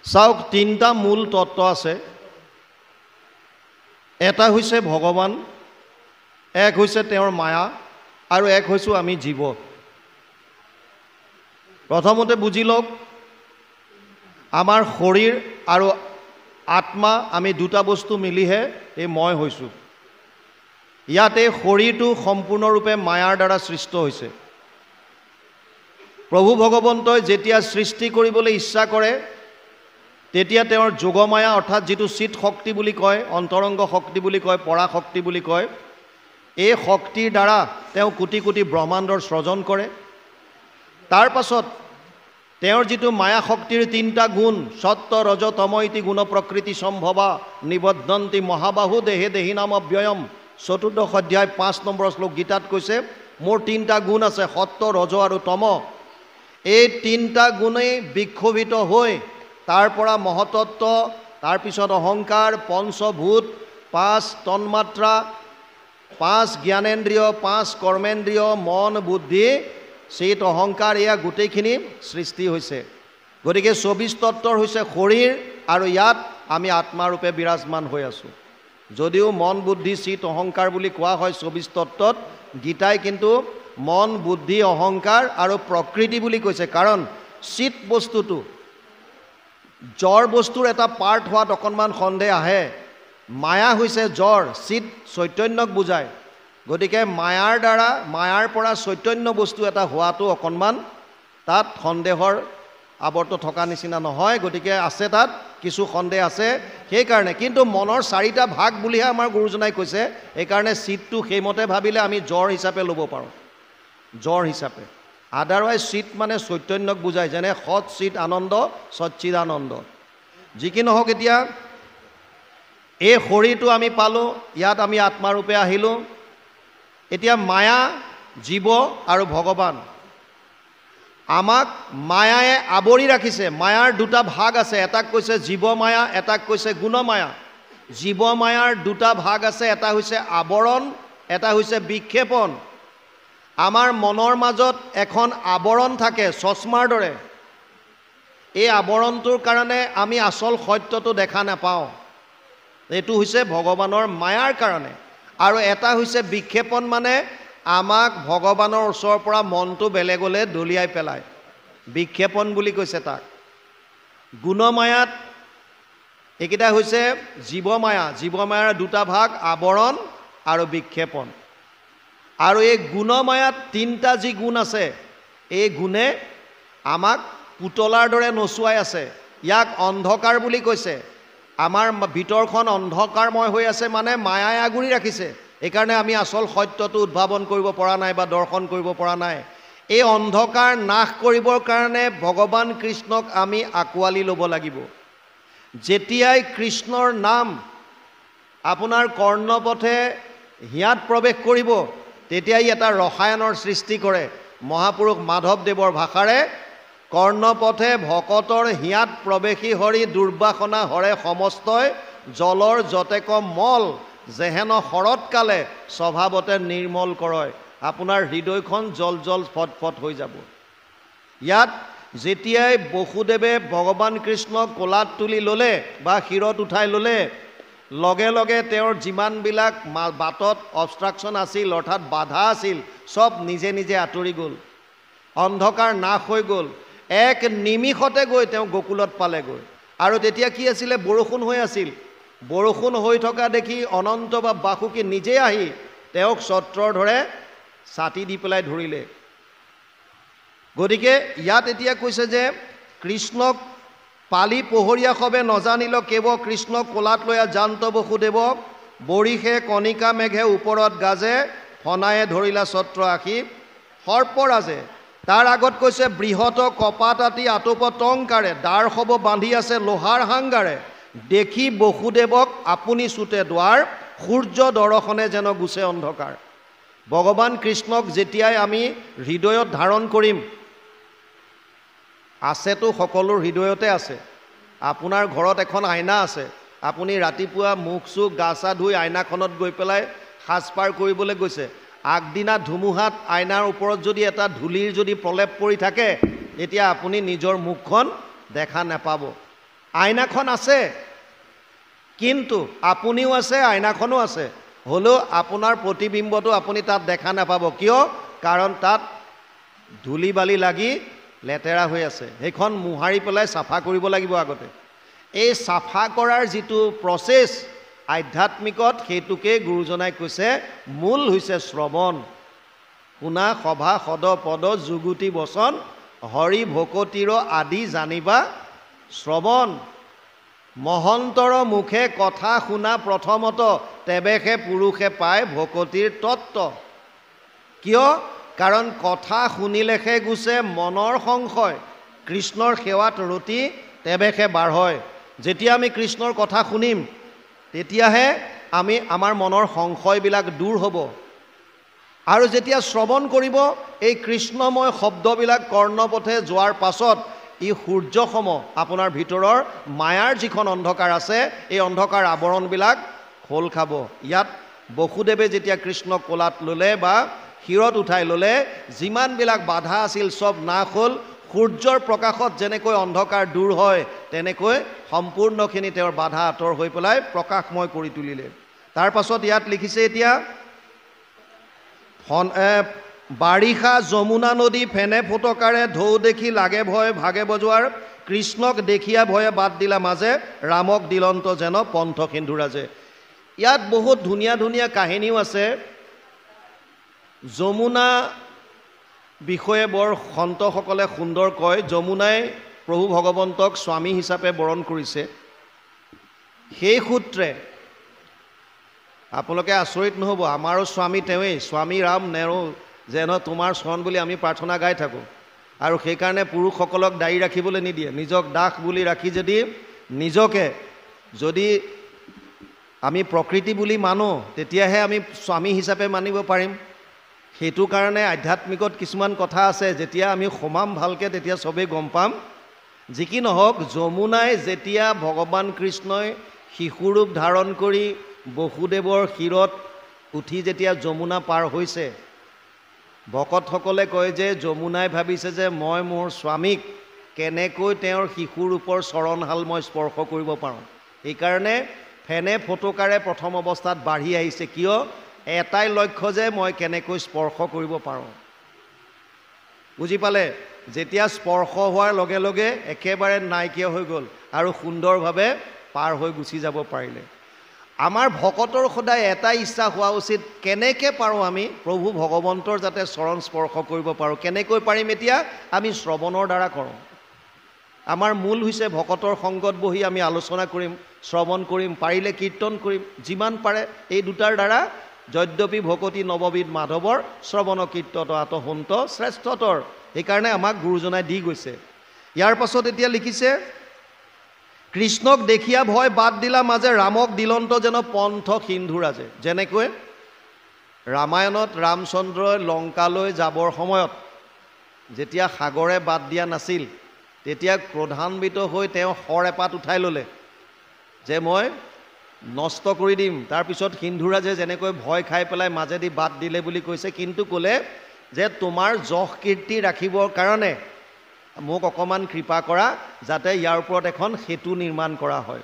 চাওক, তিনিটা মূল তত্ত্ব আছে। এটা হৈছে ভগৱান, এক হৈছে তেওঁৰ মায়া, আৰু এক হৈছোঁ আমি জীৱ। প্ৰথমতে বুজি লওক, আমাৰ শৰীৰ আৰু আত্মা, আমি দুটা বস্তু মিলিহে এই মই হৈছোঁ। ইয়াতে শৰীৰটো সম্পূৰ্ণৰূপে মায়াৰ দ্বাৰা সৃষ্ট হৈছে। প্ৰভু ভগৱন্তই যেতিয়া সৃষ্টি কৰিবলৈ ইচ্ছা কৰে, তেতিয়া তেওঁৰ যোগমায়া অৰ্থাৎ যিটো চিত শক্তি বুলি কয়, অন্তৰংগ শক্তি বুলি কয়, পৰাশক্তি বুলি কয়, এই শক্তিৰ দ্বাৰা তেওঁ কোটি কোটি ব্ৰহ্মাণ্ডৰ সৃজন কৰে। তাৰ পাছত তেওঁৰ যিটো মায়া শক্তিৰ তিনিটা গুণ, সত্য ৰজ তম ইতি গুণ প্ৰকৃতি সম্ভৱা নিবদ্ধন্তি মহাবাহু দেহে দেহী নাম অব্যয়ম, ৪ৰ্থ অধ্যায় ৫ নম্বৰ শ্লোক গীতাত কৈছে, মোৰ তিনিটা গুণ আছে, সত্য ৰজ আৰু তম। এই তিনিটা গুণেই বিক্ষোভিত হৈ তাৰ পৰা মহতত্ব, তাৰপিছত অহংকাৰ, পঞ্চভূত, 5 তন্মাত্ৰা, 5 জ্ঞানেন্দ্ৰিয়, 5 কৰ্মেন্দ্ৰিয়, মন, বুদ্ধি, চিত, অহংকাৰ, এয়া গোটেইখিনি সৃষ্টি হৈছে। গতিকে 24 তত্ত্বৰ হৈছে শৰীৰ, আৰু ইয়াত আমি আত্মাৰূপে বিৰাজমান হৈ আছোঁ। যদিও মন, বুদ্ধি, চিত, অহংকাৰ বুলি কোৱা হয় 24 তত্ত্বত, গীতাই কিন্তু মন, বুদ্ধি, অহংকাৰ আৰু প্ৰকৃতি বুলি কৈছে। কাৰণ চিত বস্তুটো জ্বৰ বস্তুৰ এটা পাৰ্ট হোৱাত অকণমান সন্দেহ আহে। মায়া হৈছে জ্বৰ, চিত চৈতন্যক বুজায়। গতিকে মায়াৰ পৰা চৈতন্য বস্তু এটা হোৱাটো অকণমান তাত সন্দেহৰ আৱৰ্ত থকা নিচিনা নহয়। গতিকে আছে, তাত কিছু সন্দেহ আছে। সেইকাৰণে কিন্তু মনৰ 4টা ভাগ বুলিহে আমাৰ গুৰুজনাই কৈছে। সেইকাৰণে চিতটো সেইমতে ভাবিলে আমি জ্বৰ হিচাপে ল'ব পাৰোঁ, জ্বৰ হিচাপে। আদাৰৱাইজ চিত মানে চৈতন্যক বুজায়, যেনে সৎ চিত আনন্দ, সচ্চিদানন্দ। যি কি নহওক, এতিয়া এই শৰীৰটো আমি পালোঁ, ইয়াত আমি আত্মাৰূপে আহিলোঁ। এতিয়া মায়া, জীৱ আৰু ভগৱান, আমাক মায়ায়ে আৱৰি ৰাখিছে। মায়াৰ দুটা ভাগ আছে, এটাক কৈছে জীৱ মায়া, এটাক কৈছে গুণমায়া। জীৱ মায়াৰ দুটা ভাগ আছে, এটা হৈছে আৱৰণ, এটা হৈছে বিক্ষেপণ। আমাৰ মনৰ মাজত এখন আৱৰণ থাকে, চশমাৰ দৰে। এই আৱৰণটোৰ কাৰণে আমি আচল সত্যটো দেখা নাপাওঁ। এইটো হৈছে ভগৱানৰ মায়াৰ কাৰণে। আৰু এটা হৈছে বিক্ষেপণ, মানে আমাক ভগৱানৰ ওচৰৰ পৰা মনটো বেলেগলৈ দলিয়াই পেলায়, বিক্ষেপণ বুলি কৈছে তাক। গুণমায়াত এইকেইটা হৈছে জীৱমায়া। জীৱমায়াৰ দুটা ভাগ, আৱৰণ আৰু বিক্ষেপণ। আৰু এই গুণমায়াত 3টা যি গুণ আছে, এই গুণে আমাক পুতলাৰ দৰে নচুৱাই আছে। ইয়াক অন্ধকাৰ বুলি কৈছে। আমাৰ ভিতৰখন অন্ধকাৰময় হৈ আছে, মানে মায়াই আগুৰি ৰাখিছে। এইকাৰণে আমি আচল সত্যটো উদ্ভাৱন কৰিব পৰা নাই বা দৰ্শন কৰিব পৰা নাই। এই অন্ধকাৰ নাশ কৰিবৰ কাৰণে ভগৱান কৃষ্ণক আমি আঁকোৱালি ল'ব লাগিব। যেতিয়াই কৃষ্ণৰ নাম আপোনাৰ কৰ্ণপথে হিয়াত প্ৰৱেশ কৰিব, তেতিয়াই এটা ৰসায়নৰ সৃষ্টি কৰে। মহাপুৰুষ মাধৱদেৱৰ ভাষাৰে, কৰ্ণপথে ভকতৰ হিয়াত প্ৰৱেশী হৰি, দুৰ্বাসনা হৰে সমস্তই, জলৰ যতেক মল, যেহেন শৰৎকালে স্বভাৱতে নিৰ্মল কৰয়। আপোনাৰ হৃদয়খন জল জল ফটফট হৈ যাব। ইয়াত যেতিয়াই বসুদেৱে ভগৱান কৃষ্ণক কোলাত তুলি ল'লে বা শিৰত উঠাই ল'লে, লগে লগে তেওঁৰ যিমানবিলাক বাটত অবষ্ট্ৰাকশ্যন আছিল, অৰ্থাৎ বাধা আছিল, চব নিজে নিজে আঁতৰি গ'ল। অন্ধকাৰ নাশ হৈ গ'ল। এক নিমিষতে গৈ তেওঁ গকুলত পালেগৈ। আৰু তেতিয়া কি আছিলে? বৰষুণ হৈ আছিল। বৰষুণ হৈ থকা দেখি অনন্ত বা বাসুকী নিজে আহি তেওঁক ছত্ৰৰ ধৰে ছাতি দি পেলাই ধৰিলে। গতিকে ইয়াত এতিয়া কৈছে যে কৃষ্ণক পালি পোহৰীয়া সবে নজানিল কেৱ, কৃষ্ণক কোলাত লৈ জান্ত বসুদেৱ, বৰিষে কণিকা মেঘে ওপৰত গাজে, ফনায়ে ধৰিলা ছত্ৰ আশী সৰ্পৰাজে। তাৰ আগত কৈছে বৃহৎ কপাত আতি আটোপ টংকাৰে, দাৰ সব বান্ধি আছে লোহাৰ হাংগাৰে, দেখি বসুদেৱক আপুনি চুতে দুৱাৰ, সূৰ্য দৰ্শনে যেন গুচে অন্ধকাৰ। ভগৱান কৃষ্ণক যেতিয়াই আমি হৃদয়ত ধাৰণ কৰিম, আছেতো সকলো হৃদয়তে আছে। আপোনাৰ ঘৰত এখন আইনা আছে। আপুনি ৰাতিপুৱা মুখ চুখ গা চা ধুই আইনাখনত গৈ পেলাই সাজপাৰ কৰিবলৈ গৈছে। আগদিনা ধুমুহাত আইনাৰ ওপৰত যদি এটা ধূলিৰ যদি প্ৰলেপ পৰি থাকে, তেতিয়া আপুনি নিজৰ মুখখন দেখা নাপাব। আইনাখন আছে, কিন্তু আপুনিও আছে, আইনাখনো আছে, হ'লেও আপোনাৰ প্ৰতিবিম্বটো আপুনি তাত দেখা নাপাব। কিয়? কাৰণ তাত ধূলি বালি লাগি লেতেৰা হৈ আছে। সেইখন মোহাৰি পেলাই চাফা কৰিব লাগিব আগতে। এই চাফা কৰাৰ যিটো প্ৰচেছ আধ্যাত্মিকত, সেইটোকে গুৰুজনাই কৈছে মূল হৈছে শ্ৰৱণ। শুনা সভা সদ পদ যুগুতি বচন, হৰি ভকতিৰ আদি জানিবা শ্ৰৱণ। মহন্তৰ মুখে কথা শুনা প্ৰথমত, তেবেহে পুৰুষে পায় ভকতিৰ তত্ত্ব। কিয়? কাৰণ কথা শুনিলেহে গুছে মনৰ সংশয়, কৃষ্ণৰ সেৱাত ৰতি তেবেহে বাঢ়য়। যেতিয়া আমি কৃষ্ণৰ কথা শুনিম, তেতিয়াহে আমাৰ মনৰ সংশয়বিলাক দূৰ হ'ব। আৰু যেতিয়া শ্ৰৱণ কৰিব, এই কৃষ্ণময় শব্দবিলাক কৰ্ণপথে যোৱাৰ পাছত ই সূৰ্যসম আপোনাৰ ভিতৰৰ মায়াৰ যিখন অন্ধকাৰ আছে, এই অন্ধকাৰ আৱৰণবিলাক খোল খাব। ইয়াত বসুদেৱে যেতিয়া কৃষ্ণক কোলাত ল'লে বা শিৰত উঠাই ল'লে, যিমানবিলাক বাধা আছিল চব নাশ হ'ল। সূৰ্যৰ প্ৰকাশত যেনেকৈ অন্ধকাৰ দূৰ হয়, তেনেকৈ সম্পূৰ্ণখিনি তেওঁৰ বাধা আঁতৰ হৈ পেলাই প্ৰকাশময় কৰি তুলিলে। তাৰ পাছত ইয়াত লিখিছে এতিয়া, বাৰিষা যমুনা নদী ফেনে ফুটকাৰে ঢৌ দেখি লাগে ভয় ভাগে বজোৱাৰ, কৃষ্ণক দেখিয়া ভয়ে বাদ দিলা মাজে, ৰামক দিলন্ত যেন পন্থ সিন্ধুৰাজে। ইয়াত বহুত ধুনীয়া ধুনীয়া কাহিনীও আছে। যমুনা বিষয়ে বৰ সন্তসকলে সুন্দৰ কয়। যমুনাই প্ৰভু ভগৱন্তক স্বামী হিচাপে বৰণ কৰিছে। সেই সূত্ৰে আপোনালোকে আচৰিত নহ'ব, আমাৰো স্বামী তেওঁৱেই, স্বামী ৰাম নেৰো যেন তোমাৰ চৰণ বুলি আমি প্ৰাৰ্থনা গাই থাকোঁ। আৰু সেইকাৰণে পুৰুষসকলক দাড়ি ৰাখিবলৈ নিদিয়ে। নিজক দাস বুলি ৰাখি যদি আমি প্ৰকৃতি বুলি মানো, তেতিয়াহে আমি স্বামী হিচাপে মানিব পাৰিম। সেইটো কাৰণে আধ্যাত্মিকত কিছুমান কথা আছে, যেতিয়া আমি সোমাম ভালকৈ তেতিয়া চবেই গম পাম। যি কি নহওক, যমুনাই যেতিয়া ভগৱান কৃষ্ণই শিশুৰূপ ধাৰণ কৰি বসুদেৱৰ শিৰত উঠি যেতিয়া যমুনা পাৰ হৈছে, ভকতসকলে কয় যে যমুনাই ভাবিছে যে মই মোৰ স্বামীক কেনেকৈ তেওঁৰ শিশুৰূপৰ চৰণহাল মই স্পৰ্শ কৰিব পাৰোঁ। সেইকাৰণে ফেনে ফটকাৰে প্ৰথম অৱস্থাত বাঢ়ি আহিছে। কিয়? এটাই লক্ষ্য যে মই কেনেকৈ স্পৰ্শ কৰিব পাৰোঁ। বুজি পালে? যেতিয়া স্পৰ্শ হোৱাৰ লগে লগে একেবাৰে নাইকিয়া হৈ গ'ল আৰু সুন্দৰভাৱে পাৰ হৈ গুচি যাব পাৰিলে। আমাৰ ভকতৰ সদায় এটা ইচ্ছা হোৱা উচিত, কেনেকৈ পাৰোঁ আমি প্ৰভু ভগৱন্তৰ যাতে চৰণ স্পৰ্শ কৰিব পাৰোঁ। কেনেকৈ পাৰিম? এতিয়া আমি শ্ৰৱণৰ দ্বাৰা কৰোঁ। আমাৰ মূল হৈছে ভকতৰ সংগত বহি আমি আলোচনা কৰিম, শ্ৰৱণ কৰিম, পাৰিলে কীৰ্তন কৰিম, যিমান পাৰে এই দুটাৰ দ্বাৰা। যদ্যপি ভকতি নৱবিধ মাধৱৰ, শ্ৰৱণ কীৰ্তন আত সন্ত শ্ৰেষ্ঠতৰ। সেইকাৰণে আমাক গুৰুজনাই দি গৈছে। ইয়াৰ পাছত এতিয়া লিখিছে, কৃষ্ণক দেখিয়া ভয় বাদ দিলা মাজে, ৰামক দিলন্ত যেন পন্থ সিন্ধুৰাজে। যেনেকৈ ৰামায়ণত ৰামচন্দ্ৰই লংকালৈ যাবৰ সময়ত যেতিয়া সাগৰে বাদ দিয়া নাছিল, তেতিয়া ক্ৰোধান্বিত হৈ তেওঁ শৰ এপাত উঠাই ল'লে যে মই নষ্ট কৰি দিম। তাৰপিছত সিন্ধুৰাজে যেনেকৈ ভয় খাই পেলাই মাজেদি বাদ দিলে বুলি কৈছে, কিন্তু ক'লে যে তোমাৰ যশ কীৰ্তি ৰাখিবৰ কাৰণে মোক অকণমান কৃপা কৰা, যাতে ইয়াৰ ওপৰত এখন সেতু নিৰ্মাণ কৰা হয়।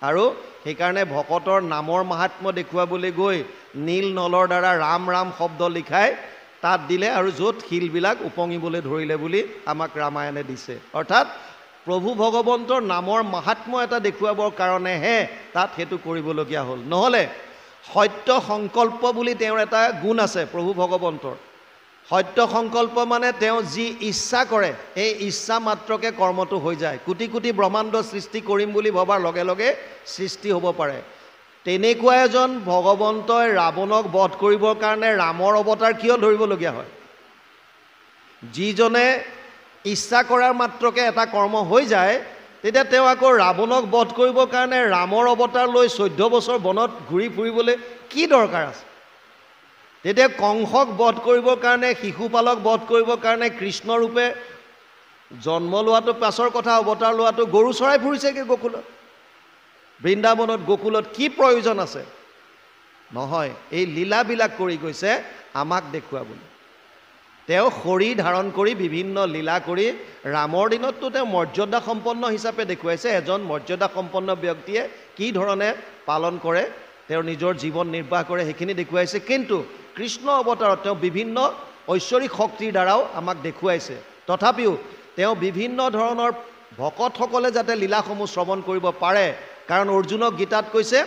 আৰু সেইকাৰণে ভকতৰ নামৰ মাহাত্ম্য দেখুৱাবলৈ গৈ নীল নলৰ দ্বাৰা ৰাম ৰাম শব্দ লিখাই তাত দিলে, আৰু য'ত শিলবিলাক উপঙিবলৈ ধৰিলে বুলি আমাক ৰামায়ণে দিছে। অৰ্থাৎ প্ৰভু ভগৱন্তৰ নামৰ মাহাত্ম্য এটা দেখুৱাবৰ কাৰণেহে তাত সেইটো কৰিবলগীয়া হ'ল। নহ'লে সত্য সংকল্প বুলি তেওঁৰ এটা গুণ আছে প্ৰভু ভগৱন্তৰ। সত্য সংকল্প মানে তেওঁ যি ইচ্ছা কৰে, এই ইচ্ছা মাত্ৰকে কৰ্মটো হৈ যায়। কোটি কোটি ব্ৰহ্মাণ্ড সৃষ্টি কৰিম বুলি ভবাৰ লগে লগে সৃষ্টি হ'ব পাৰে। তেনেকুৱা এজন ভগৱন্তই ৰাৱণক বধ কৰিবৰ কাৰণে ৰামৰ অৱতাৰ কিয় ধৰিবলগীয়া হয়? যিজনে ইচ্ছা কৰাৰ মাত্ৰকে এটা কৰ্ম হৈ যায়, তেতিয়া তেওঁ আকৌ ৰাৱণক বধ কৰিবৰ কাৰণে ৰামৰ অৱতাৰ লৈ 14 বছৰ বনত ঘূৰি ফুৰিবলৈ কি দৰকাৰ আছে? তেতিয়া কংসক বধ কৰিবৰ কাৰণে, শিশুপালক বধ কৰিবৰ কাৰণে কৃষ্ণৰূপে জন্ম লোৱাটো পাছৰ কথা, অৱতাৰ লোৱাটো গৰু চৰাই ফুৰিছেগৈ গকুলত, বৃন্দাবনত গকুলত কি প্ৰয়োজন আছে? নহয়, এই লীলাবিলাক কৰি গৈছে আমাক দেখুৱাবলৈ। তেওঁ শৰীৰ ধাৰণ কৰি বিভিন্ন লীলা কৰি ৰামৰ দিনততো তেওঁ মৰ্যাদা সম্পন্ন হিচাপে দেখুৱাইছে এজন মৰ্যাদা সম্পন্ন ব্যক্তিয়ে কি ধৰণে পালন কৰে তেওঁৰ নিজৰ জীৱন নিৰ্বাহ কৰে সেইখিনি দেখুৱাইছে কিন্তু কৃষ্ণ অৱতাৰত তেওঁ বিভিন্ন ঐশ্বৰিক শক্তিৰ দ্বাৰাও আমাক দেখুৱাইছে তথাপিও তেওঁ বিভিন্ন ধৰণৰ ভকতসকলে যাতে লীলাসমূহ শ্ৰৱণ কৰিব পাৰে কাৰণ অৰ্জুনক গীতাত কৈছে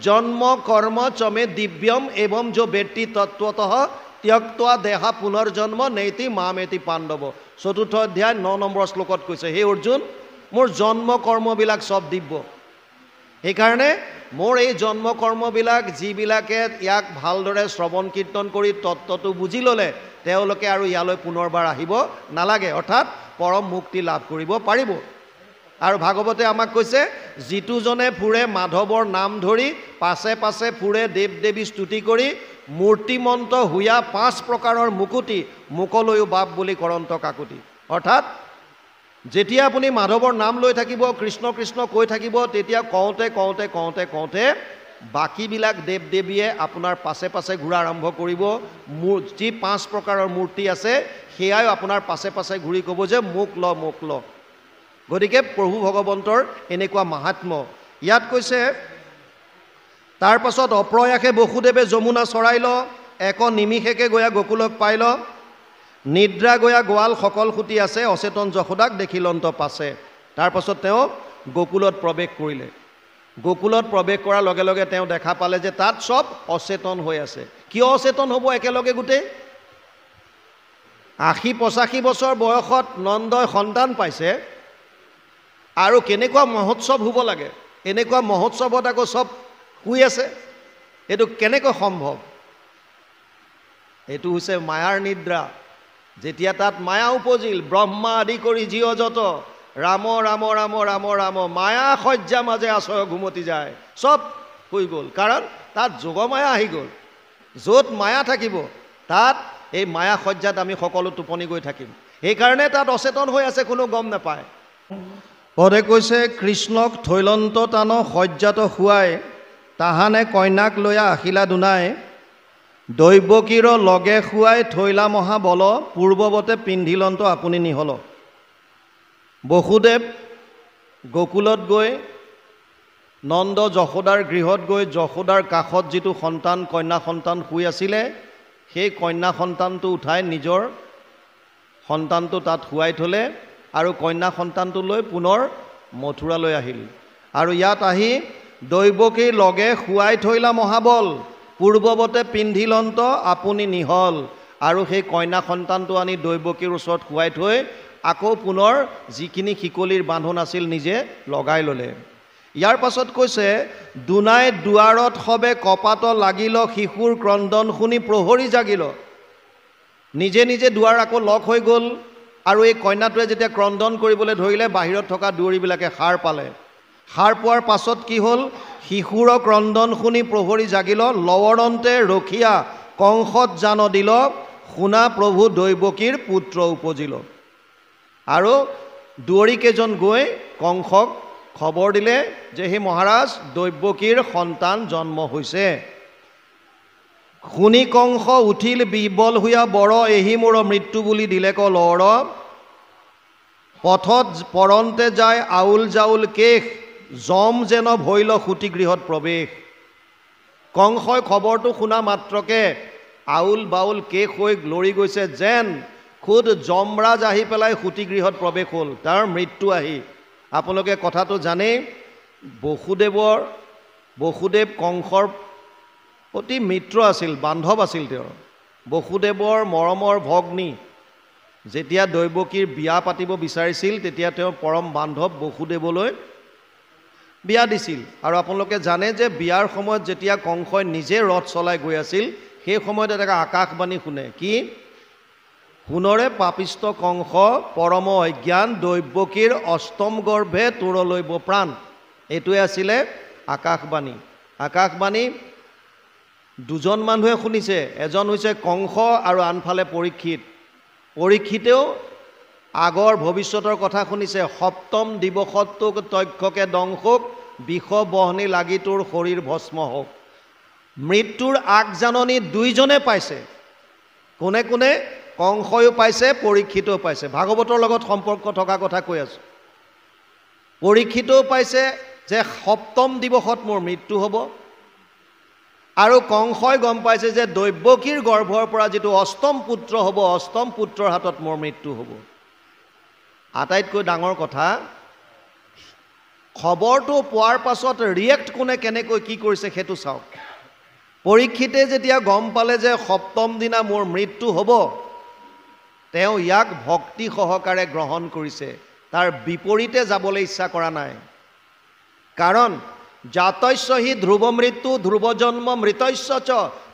জন্ম কৰ্ম চমে দিব্যম এবং যো ব্যক্তি তত্ত্বতঃ ত্যক্তোৱা দেহা পুনৰ্জন্ম নেতি মামেতি পাণ্ডৱ ৪ৰ্থ অধ্যায় ৯ নম্বৰ শ্লোকত কৈছে হে অৰ্জুন মোৰ জন্ম কৰ্মবিলাক সব দিব্য সেইকাৰণে মোৰ এই জন্ম কৰ্মবিলাক যিবিলাকে ইয়াক ভালদৰে শ্ৰৱণ কীৰ্তন কৰি তত্ত্বটো বুজি ল'লে তেওঁলোকে আৰু ইয়ালৈ পুনৰবাৰ আহিব নালাগে অৰ্থাৎ পৰম মুক্তি লাভ কৰিব পাৰিব আৰু ভাগৱতে আমাক কৈছে যিটোজনে ফুৰে মাধৱৰ নাম ধৰি পাছে পাছে ফুৰে দেৱ দেৱী স্তুতি কৰি মূৰ্তিমন্ত হুয়া 5 প্ৰকাৰৰ মুকুতি মুকলৈও বাপ বুলি কৰন্ত কাকুতি অৰ্থাৎ যেতিয়া আপুনি মাধৱৰ নাম লৈ থাকিব কৃষ্ণ কৃষ্ণ কৈ থাকিব তেতিয়া কওঁতে কওঁতে কওঁতে কওঁতে বাকীবিলাক দেৱ দেৱীয়ে আপোনাৰ পাছে পাছে ঘূৰা আৰম্ভ কৰিব যি 5 প্ৰকাৰৰ মূৰ্তি আছে সেয়াও আপোনাৰ পাছে পাছে ঘূৰি ক'ব যে মোক ল গতিকে প্ৰভু ভগৱন্তৰ এনেকুৱা মাহাত্ম্য ইয়াত কৈছে তাৰ পাছত অপ্ৰয়াসে বসুদেৱে যমুনা চৰাই ল এক নিমিষেকে গয়া গোকুলক পাই ল নিদ্ৰা গয়া গোৱাল সকল খুটি আছে অচেতন যশোদাক দেখিলন্ত পাছে তাৰ পাছত তেওঁ গোকুলত প্ৰৱেশ কৰিলে গোকুলত প্ৰৱেশ কৰাৰ লগে লগে তেওঁ দেখা পালে যে তাত সব অচেতন হৈ আছে কিয় অচেতন হ'ব একেলগে গোটেই ৮০-৮৫ বছৰ বয়সত নন্দই সন্তান পাইছে আৰু কেনেকুৱা মহোৎসৱ হ'ব লাগে এনেকুৱা মহোৎসৱত আকৌ সব শুই আছে এইটো কেনেকৈ সম্ভৱ এইটো হৈছে মায়াৰ নিদ্ৰা যেতিয়া তাত মায়া উপজিল ব্ৰহ্মা আদি কৰি জীৱ যত ৰাম ৰাম ৰাম ৰাম ৰাম মায়া সজ্জা মাজে আশ্ৰয় ঘুমতি যায় সব হৈ গ'ল কাৰণ তাত যোগমায়া আহি গ'ল য'ত মায়া থাকিব তাত এই মায়া সজ্জাত আমি সকলো টোপনি গৈ থাকিম সেইকাৰণে তাত অচেতন হৈ আছে কোনো গম নাপায় পদে কৈছে কৃষ্ণক থৈলন্ত টান সজ্জাত শুৱাই তাহানে কন্যাক লৈয়া আহিলা দুনাই দৈৱকীৰ লগে শুৱাই থৈলা মহাবল পূৰ্বৱতে পিন্ধিলন্ত আপুনি নিহল বসুদেৱ গোকুলত গৈ নন্দ যশোদাৰ গৃহত গৈ যশোদাৰ কাষত যিটো সন্তান কন্যা সন্তান শুই আছিলে সেই কন্যা সন্তানটো উঠাই নিজৰ সন্তানটো তাত শুৱাই থলে আৰু কন্যা সন্তানটো লৈ পুনৰ মথুৰালৈ আহিল আৰু ইয়াত আহি দৈৱকীৰ লগে শুৱাই থৈলা মহাবল পূৰ্বৱতে পিন্ধিলন্ত আপুনি নিহল আৰু সেই কন্যা সন্তানটো আনি দৈৱকীৰ ওচৰত শুৱাই থৈ আকৌ পুনৰ যিখিনি শিকলিৰ বান্ধোন আছিল নিজে লগাই ল'লে ইয়াৰ পাছত কৈছে দুনাই দুৱাৰত সবে কপাত লাগিল শিশুৰ ক্ৰন্দন শুনি প্ৰহৰী জাগিল নিজে নিজে দুৱাৰ আকৌ লক হৈ গ'ল আৰু এই কন্যাটোৱে যেতিয়া ক্ৰন্দন কৰিবলৈ ধৰিলে বাহিৰত থকা দুৱৰীবিলাকে সাৰ পালে সাৰ পোৱাৰ পাছত কি হ'ল শিশুৰ ক্ৰন্দন শুনি প্ৰহৰী জাগিল লৱণন্তে ৰখীয়া কংসত জান দিল শুনা প্ৰভু দৈৱকীৰ পুত্ৰ উপজিল আৰু দুৱৰীকেইজন গৈ কংসক খবৰ দিলে যে হে মহাৰাজ দৈৱকীৰ সন্তান জন্ম হৈছে শুনি কংস উঠিল বিবল হুয়া বৰ এহি মোৰ মৃত্যু বুলি দিলে ক লৰ পথত পৰন্তে যায় আউল জাউল কেশ জম যেন ভৈল সুতিগৃহত প্ৰৱেশ কংসই খবৰটো শুনা মাত্ৰকে আউল বাউল কেশ হৈ লৰি গৈছে যেন খুদ যমৰাজ আহি পেলাই সুতিগৃহত প্ৰৱেশ হ'ল তাৰ মৃত্যু আহি আপোনালোকে কথাটো জানেই বসুদেৱ কংসৰ অতি মিত্ৰ আছিল বান্ধৱ আছিল তেওঁৰ বসুদেৱৰ মৰমৰ ভগ্নী যেতিয়া দৈৱকীৰ বিয়া পাতিব বিচাৰিছিল তেতিয়া তেওঁৰ পৰম বান্ধৱ বসুদেৱলৈ বিয়া দিছিল আৰু আপোনালোকে জানে যে বিয়াৰ সময়ত যেতিয়া কংসই নিজে ৰথ চলাই গৈ আছিল সেই সময়ত এটা আকাশবাণী শুনে কি শুনৰে পাপিষ্ট কংস পৰম অজ্ঞান দৈৱকীৰ অষ্টম গৰ্ভে তোৰলৈব প্ৰাণ এইটোৱে আছিলে আকাশবাণী দুজন মানুহে শুনিছে এজন হৈছে কংস আৰু আনফালে পৰীক্ষিতেও আগৰ ভৱিষ্যতৰ কথা শুনিছে সপ্তম দিৱসতোক তক্ষকে দংশক বিষ বহনি লাগি তোৰ শৰীৰ ভস্ম হওক মৃত্যুৰ আগজাননী দুইজনে পাইছে কোনে কোনে কংসয়ো পাইছে, পৰীক্ষিতেও পাইছে। ভাগৱতৰ লগত সম্পৰ্ক থকা কথা কৈ আছোঁ। পৰীক্ষিতেও পাইছে যে সপ্তম দিৱসত মোৰ মৃত্যু হ'ব, আৰু কংসই গম পাইছে যে দৈৱকীৰ গৰ্ভৰ পৰা যিটো অষ্টম পুত্ৰ হ'ব, অষ্টম পুত্ৰৰ হাতত মোৰ মৃত্যু হ'ব। আটাইতকৈ ডাঙৰ কথা, খবৰটো পোৱাৰ পাছত ৰিয়েক্ট কোনে কেনেকৈ কি কৰিছে সেইটো চাওক। পৰীক্ষিতে যেতিয়া গম পালে যে সপ্তম দিনা মোৰ মৃত্যু হ'ব, তেওঁ ইয়াক ভক্তি সহকাৰে গ্ৰহণ কৰিছে, তাৰ বিপৰীতে যাবলৈ ইচ্ছা কৰা নাই। কাৰণ জাতস্য হি ধ্ৰুৱ মৃত্যু ধ্ৰুৱ জন্ম মৃতস্য চ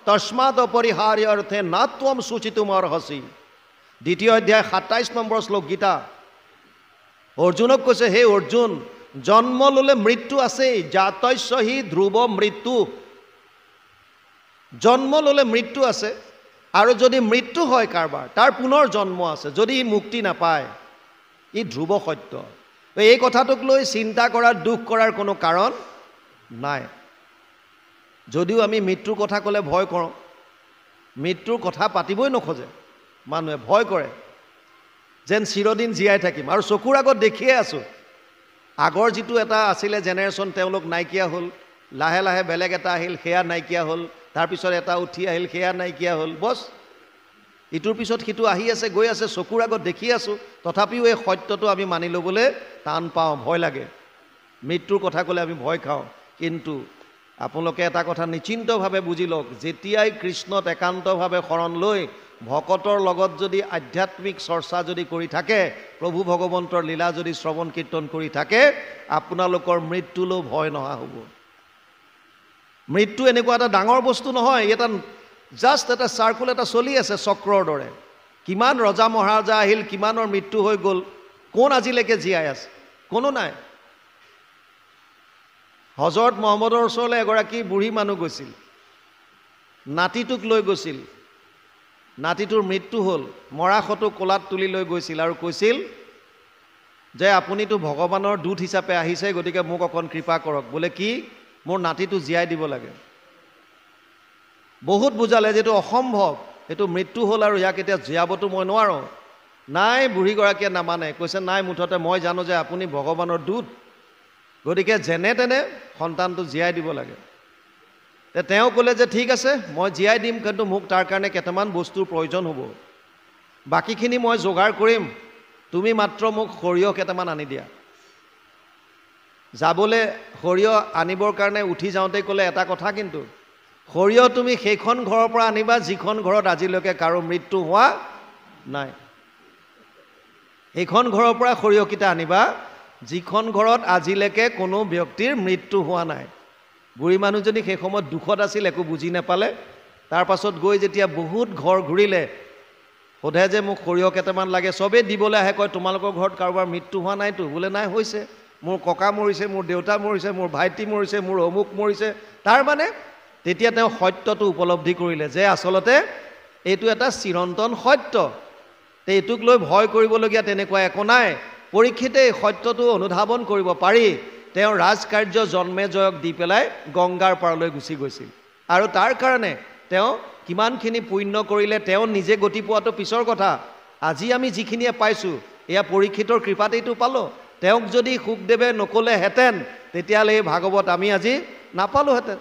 তস্মাৎ অপৰিহাৰ্য অৰ্থে না ত্বম শুচিতুম অৰ্হসি। 2 অধ্যায় 27 নম্বৰ শ্লোক গীতা। অৰ্জুনক কৈছে, হে অৰ্জুন, জন্ম ল'লে মৃত্যু আছেই। জাতস্য হি ধ্ৰুৱ মৃত্যু, জন্ম ল'লে মৃত্যু আছে, আৰু যদি মৃত্যু হয় কাৰবাৰ, তাৰ পুনৰ জন্ম আছে, যদি মুক্তি নাপায়। ই ধ্ৰুৱ সত্য। এই কথাটোক লৈ চিন্তা কৰাৰ, দুখ কৰাৰ কোনো কাৰণ নাই। যদিও আমি মৃত্যুৰ কথা ক'লে ভয় কৰোঁ, মৃত্যুৰ কথা পাতিবই নোখোজে মানুহে, ভয় কৰে যেন চিৰদিন জীয়াই থাকিম। আৰু চকুৰ আগত দেখিয়ে আছোঁ, আগৰ যিটো এটা আছিলে জেনেৰেশ্যন, তেওঁলোক নাইকিয়া হ'ল, লাহে লাহে বেলেগ এটা আহিল, সেয়া নাইকিয়া হ'ল, তাৰপিছত এটা উঠি আহিল, সেয়া নাইকিয়া হ'ল। বছ ইটোৰ পিছত সিটো আহি আছে, গৈ আছে, চকুৰ আগত দেখি আছোঁ। তথাপিও এই সত্যটো আমি মানি ল'বলৈ টান পাওঁ, ভয় লাগে। মৃত্যুৰ কথা ক'লে আমি ভয় খাওঁ। কিন্তু আপোনালোকে এটা কথা নিশ্চিন্তভাৱে বুজি লওক, যেতিয়াই কৃষ্ণত একান্তভাৱে শৰণ লৈ ভকতৰ লগত যদি আধ্যাত্মিক চৰ্চা যদি কৰি থাকে, প্ৰভু ভগৱন্তৰ লীলা যদি শ্ৰৱণ কীৰ্তন কৰি থাকে, আপোনালোকৰ মৃত্যুলৈও ভয় নহা হ'ব। মৃত্যু এনেকুৱা এটা ডাঙৰ বস্তু নহয়, এটা জাষ্ট এটা চাৰ্কুল এটা চলি আছে চক্ৰৰ দৰে। কিমান ৰজা মহাৰাজা আহিল, কিমানৰ মৃত্যু হৈ গ'ল, কোন আজিলৈকে জীয়াই আছে? কোনো নাই। হজৰত মহম্মদৰ ওচৰলৈ এগৰাকী বুঢ়ী মানুহ গৈছিল, নাতিটোক লৈ গৈছিল। নাতিটোৰ মৃত্যু হ'ল, মৰাশটো কোলাত তুলি লৈ গৈছিল আৰু কৈছিল যে আপুনিতো ভগৱানৰ দূত হিচাপে আহিছে, গতিকে মোক অকণ কৃপা কৰক। বোলে কি? মোৰ নাতিটো জীয়াই দিব লাগে। বহুত বুজালে যে এইটো অসম্ভৱ, এইটো মৃত্যু হ'ল আৰু ইয়াক এতিয়া জীয়াবতো মই নোৱাৰোঁ। নাই, বুঢ়ীগৰাকীয়ে নামানে, কৈছে নাই, মুঠতে মই জানো যে আপুনি ভগৱানৰ দূত, গতিকে যেনে তেনে সন্তানটো জীয়াই দিব লাগে। তেওঁ ক'লে যে ঠিক আছে, মই জীয়াই দিম, কিন্তু মোক তাৰ কাৰণে কেইটামান বস্তুৰ প্ৰয়োজন হ'ব, বাকীখিনি মই যোগাৰ কৰিম, তুমি মাত্ৰ মোক সৰিয়হ কেইটামান আনি দিয়া। যাবলৈ সৰিয়হ আনিবৰ কাৰণে উঠি যাওঁতে ক'লে এটা কথা, কিন্তু সৰিয়হ তুমি সেইখন ঘৰৰ পৰা আনিবা যিখন ঘৰত আজিলৈকে কাৰো মৃত্যু হোৱা নাই। সেইখন ঘৰৰ পৰা সৰিয়হকেইটা আনিবা যিখন ঘৰত আজিলৈকে কোনো ব্যক্তিৰ মৃত্যু হোৱা নাই। বুঢ়ী মানুহজনী সেই সময়ত দুখত আছিল, একো বুজি নাপালে। তাৰ পাছত গৈ যেতিয়া বহুত ঘৰ ঘূৰিলে, সোধে যে মোক সৰিয়হ কেইটামান লাগে। চবেই দিবলৈ আহে, কয় তোমালোকৰ ঘৰত কাৰোবাৰ মৃত্যু হোৱা নাইতো? বোলে নাই, হৈছে। মোৰ ককা মৰিছে, মোৰ দেউতা মৰিছে, মোৰ ভাইটি মৰিছে, মোৰ অমুক মৰিছে। তাৰ মানে তেতিয়া তেওঁ সত্যটো উপলব্ধি কৰিলে যে আচলতে এইটো এটা চিৰন্তন সত্য, এইটোক লৈ ভয় কৰিবলগীয়া তেনেকুৱা একো নাই। পৰীক্ষিতে এই সত্যটো অনুধাৱন কৰিব পাৰি তেওঁ ৰাজকাৰ্য জন্মেজয়ক দি পেলাই গংগাৰ পাৰলৈ গুচি গৈছিল। আৰু তাৰ কাৰণে তেওঁ কিমানখিনি পুণ্য কৰিলে, তেওঁ নিজে গতি পোৱাটো পিছৰ কথা। আজি আমি যিখিনিয়ে পাইছোঁ, এয়া পৰীক্ষিতৰ কৃপাতেইটো পালোঁ। তেওঁক যদি শুকদেৱে নক'লেহেঁতেন, তেতিয়াহ'লে এই ভাগৱত আমি আজি নাপালোহেঁতেন।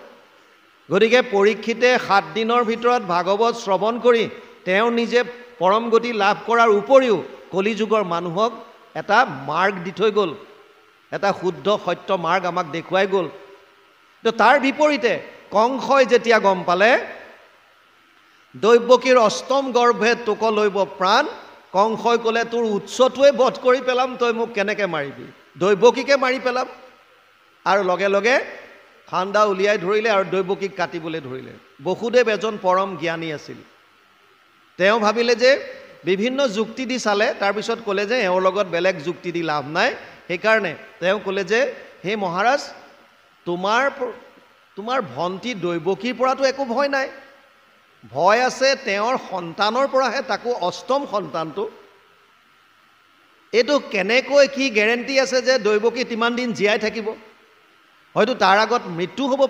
গতিকে পৰীক্ষিতে 7 দিনৰ ভিতৰত ভাগৱত শ্ৰৱণ কৰি তেওঁ নিজে পৰম গতি লাভ কৰাৰ উপৰিও কলিযুগৰ মানুহক এটা মাৰ্গ দি থৈ গ'ল, এটা শুদ্ধ সত্য মাৰ্গ আমাক দেখুৱাই গ'ল। তো তাৰ বিপৰীতে কংসই যেতিয়া গম পালে দৈৱকীৰ অষ্টম গৰ্ভে তোক লৈব প্ৰাণ, কংসই ক'লে তোৰ উৎসটোৱে বধ কৰি পেলাম, তই মোক কেনেকৈ মাৰিবি? দৈৱকীকে মাৰি পেলাম। আৰু লগে লগে ফান্দা উলিয়াই ধৰিলে আৰু দৈৱকীক কাটিবলৈ ধৰিলে। বসুদেৱ এজন পৰম জ্ঞানী আছিল। তেওঁ ভাবিলে যে বিভিন্ন যুক্তি দি চালে, তাৰপিছত ক'লে যে এওঁৰ লগত বেলেগ যুক্তি দি লাভ নাই। সেইকাৰণে তেওঁ ক'লে যে হে মহাৰাজ, তোমাৰ ভণ্টি দৈৱকীৰ পৰাতো একো ভয় নাই, ভয় আছে তেওঁৰ সন্তানৰ পৰাহে, তাকো অষ্টম সন্তানটো। এইটো কেনেকৈ কি গেৰেণ্টি আছে যে দৈৱকী ইমান দিন জীয়াই থাকিব? হয়তো তাৰ আগত মৃত্যু হ'ব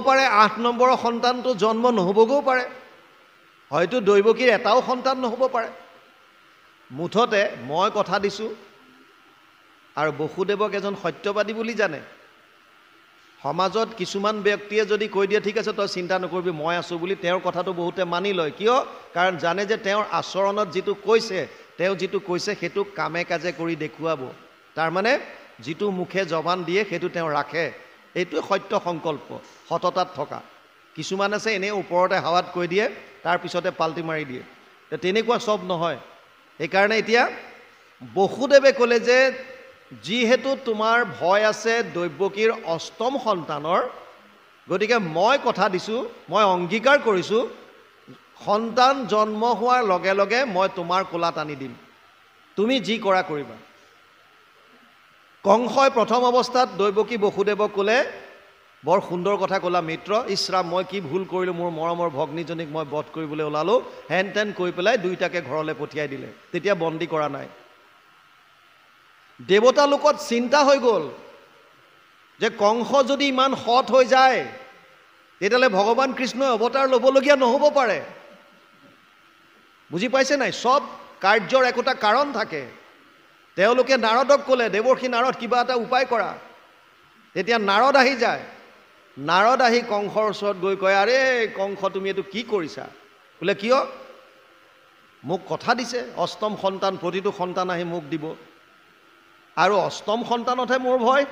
পাৰে, 8 নম্বৰৰ সন্তানটো জন্ম নহ'বগৈও পাৰে। হয়তো দৈৱকীৰ এটাও সন্তান নহ'ব পাৰে। মুঠতে মই কথা দিছোঁ আৰু বসুদেৱক এজন সত্যবাদী বুলি জানে। সমাজত কিছুমান ব্যক্তিয়ে যদি কৈ দিয়ে ঠিক আছে তই চিন্তা নকৰিবি মই আছোঁ বুলি, তেওঁৰ কথাটো বহুতে মানি লয়। কিয়? কাৰণ জানে যে তেওঁৰ আচৰণত যিটো কৈছে, তেওঁ যিটো কৈছে সেইটো কামে কাজে কৰি দেখুৱাব। তাৰমানে যিটো মুখে জবান দিয়ে সেইটো তেওঁ ৰাখে। এইটোৱে সত্য সংকল্প, সততাত থকা। কিছুমান আছে এনেই ওপৰতে হাৱাত কৈ দিয়ে, তাৰপিছতে পাল্টি মাৰি দিয়ে। তেনেকুৱা চব নহয়। সেইকাৰণে এতিয়া বসুদেৱে ক'লে যে যিহেতু তোমাৰ ভয় আছে দৈৱকীৰ অষ্টম সন্তানৰ, গতিকে মই কথা দিছোঁ, মই অংগীকাৰ কৰিছোঁ, সন্তান জন্ম হোৱাৰ লগে লগে মই তোমাৰ কোলাত আনি দিম, তুমি যি কৰা কৰিবা। কংসই প্ৰথম অৱস্থাত দৈৱকী বসুদেৱক ক'লে, বৰ সুন্দৰ কথা ক'লা মিত্ৰ, ইছৰাম মই কি ভুল কৰিলোঁ, মোৰ মৰমৰ ভগ্নীজনীক মই বধ কৰিবলৈ ওলালোঁ, হেন তেন কৈ পেলাই দুইটাকে ঘৰলৈ পঠিয়াই দিলে। তেতিয়া বন্দী কৰা নাই। দেৱতা লোকত চিন্তা হৈ গ'ল যে কংস যদি ইমান সৎ হৈ যায় তেতিয়াহ'লে ভগৱান কৃষ্ণই অৱতাৰ ল'বলগীয়া নহ'ব পাৰে। বুজি পাইছে নাই? চব কাৰ্যৰ একোটা কাৰণ থাকে। তেওঁলোকে নাৰদক ক'লে, দেৱৰ্ষি নাৰদ কিবা এটা উপায় কৰা। তেতিয়া নাৰদ আহি যায়। নাৰদ আহি কংসৰ ওচৰত গৈ কয়, আৰে কংস তুমি এইটো কি কৰিছা? বোলে কিয়? মোক কথা দিছে অষ্টম সন্তান, প্ৰতিটো সন্তান আহি মোক দিব, আৰু অষ্টম সন্তানতহে মোৰ ভয়।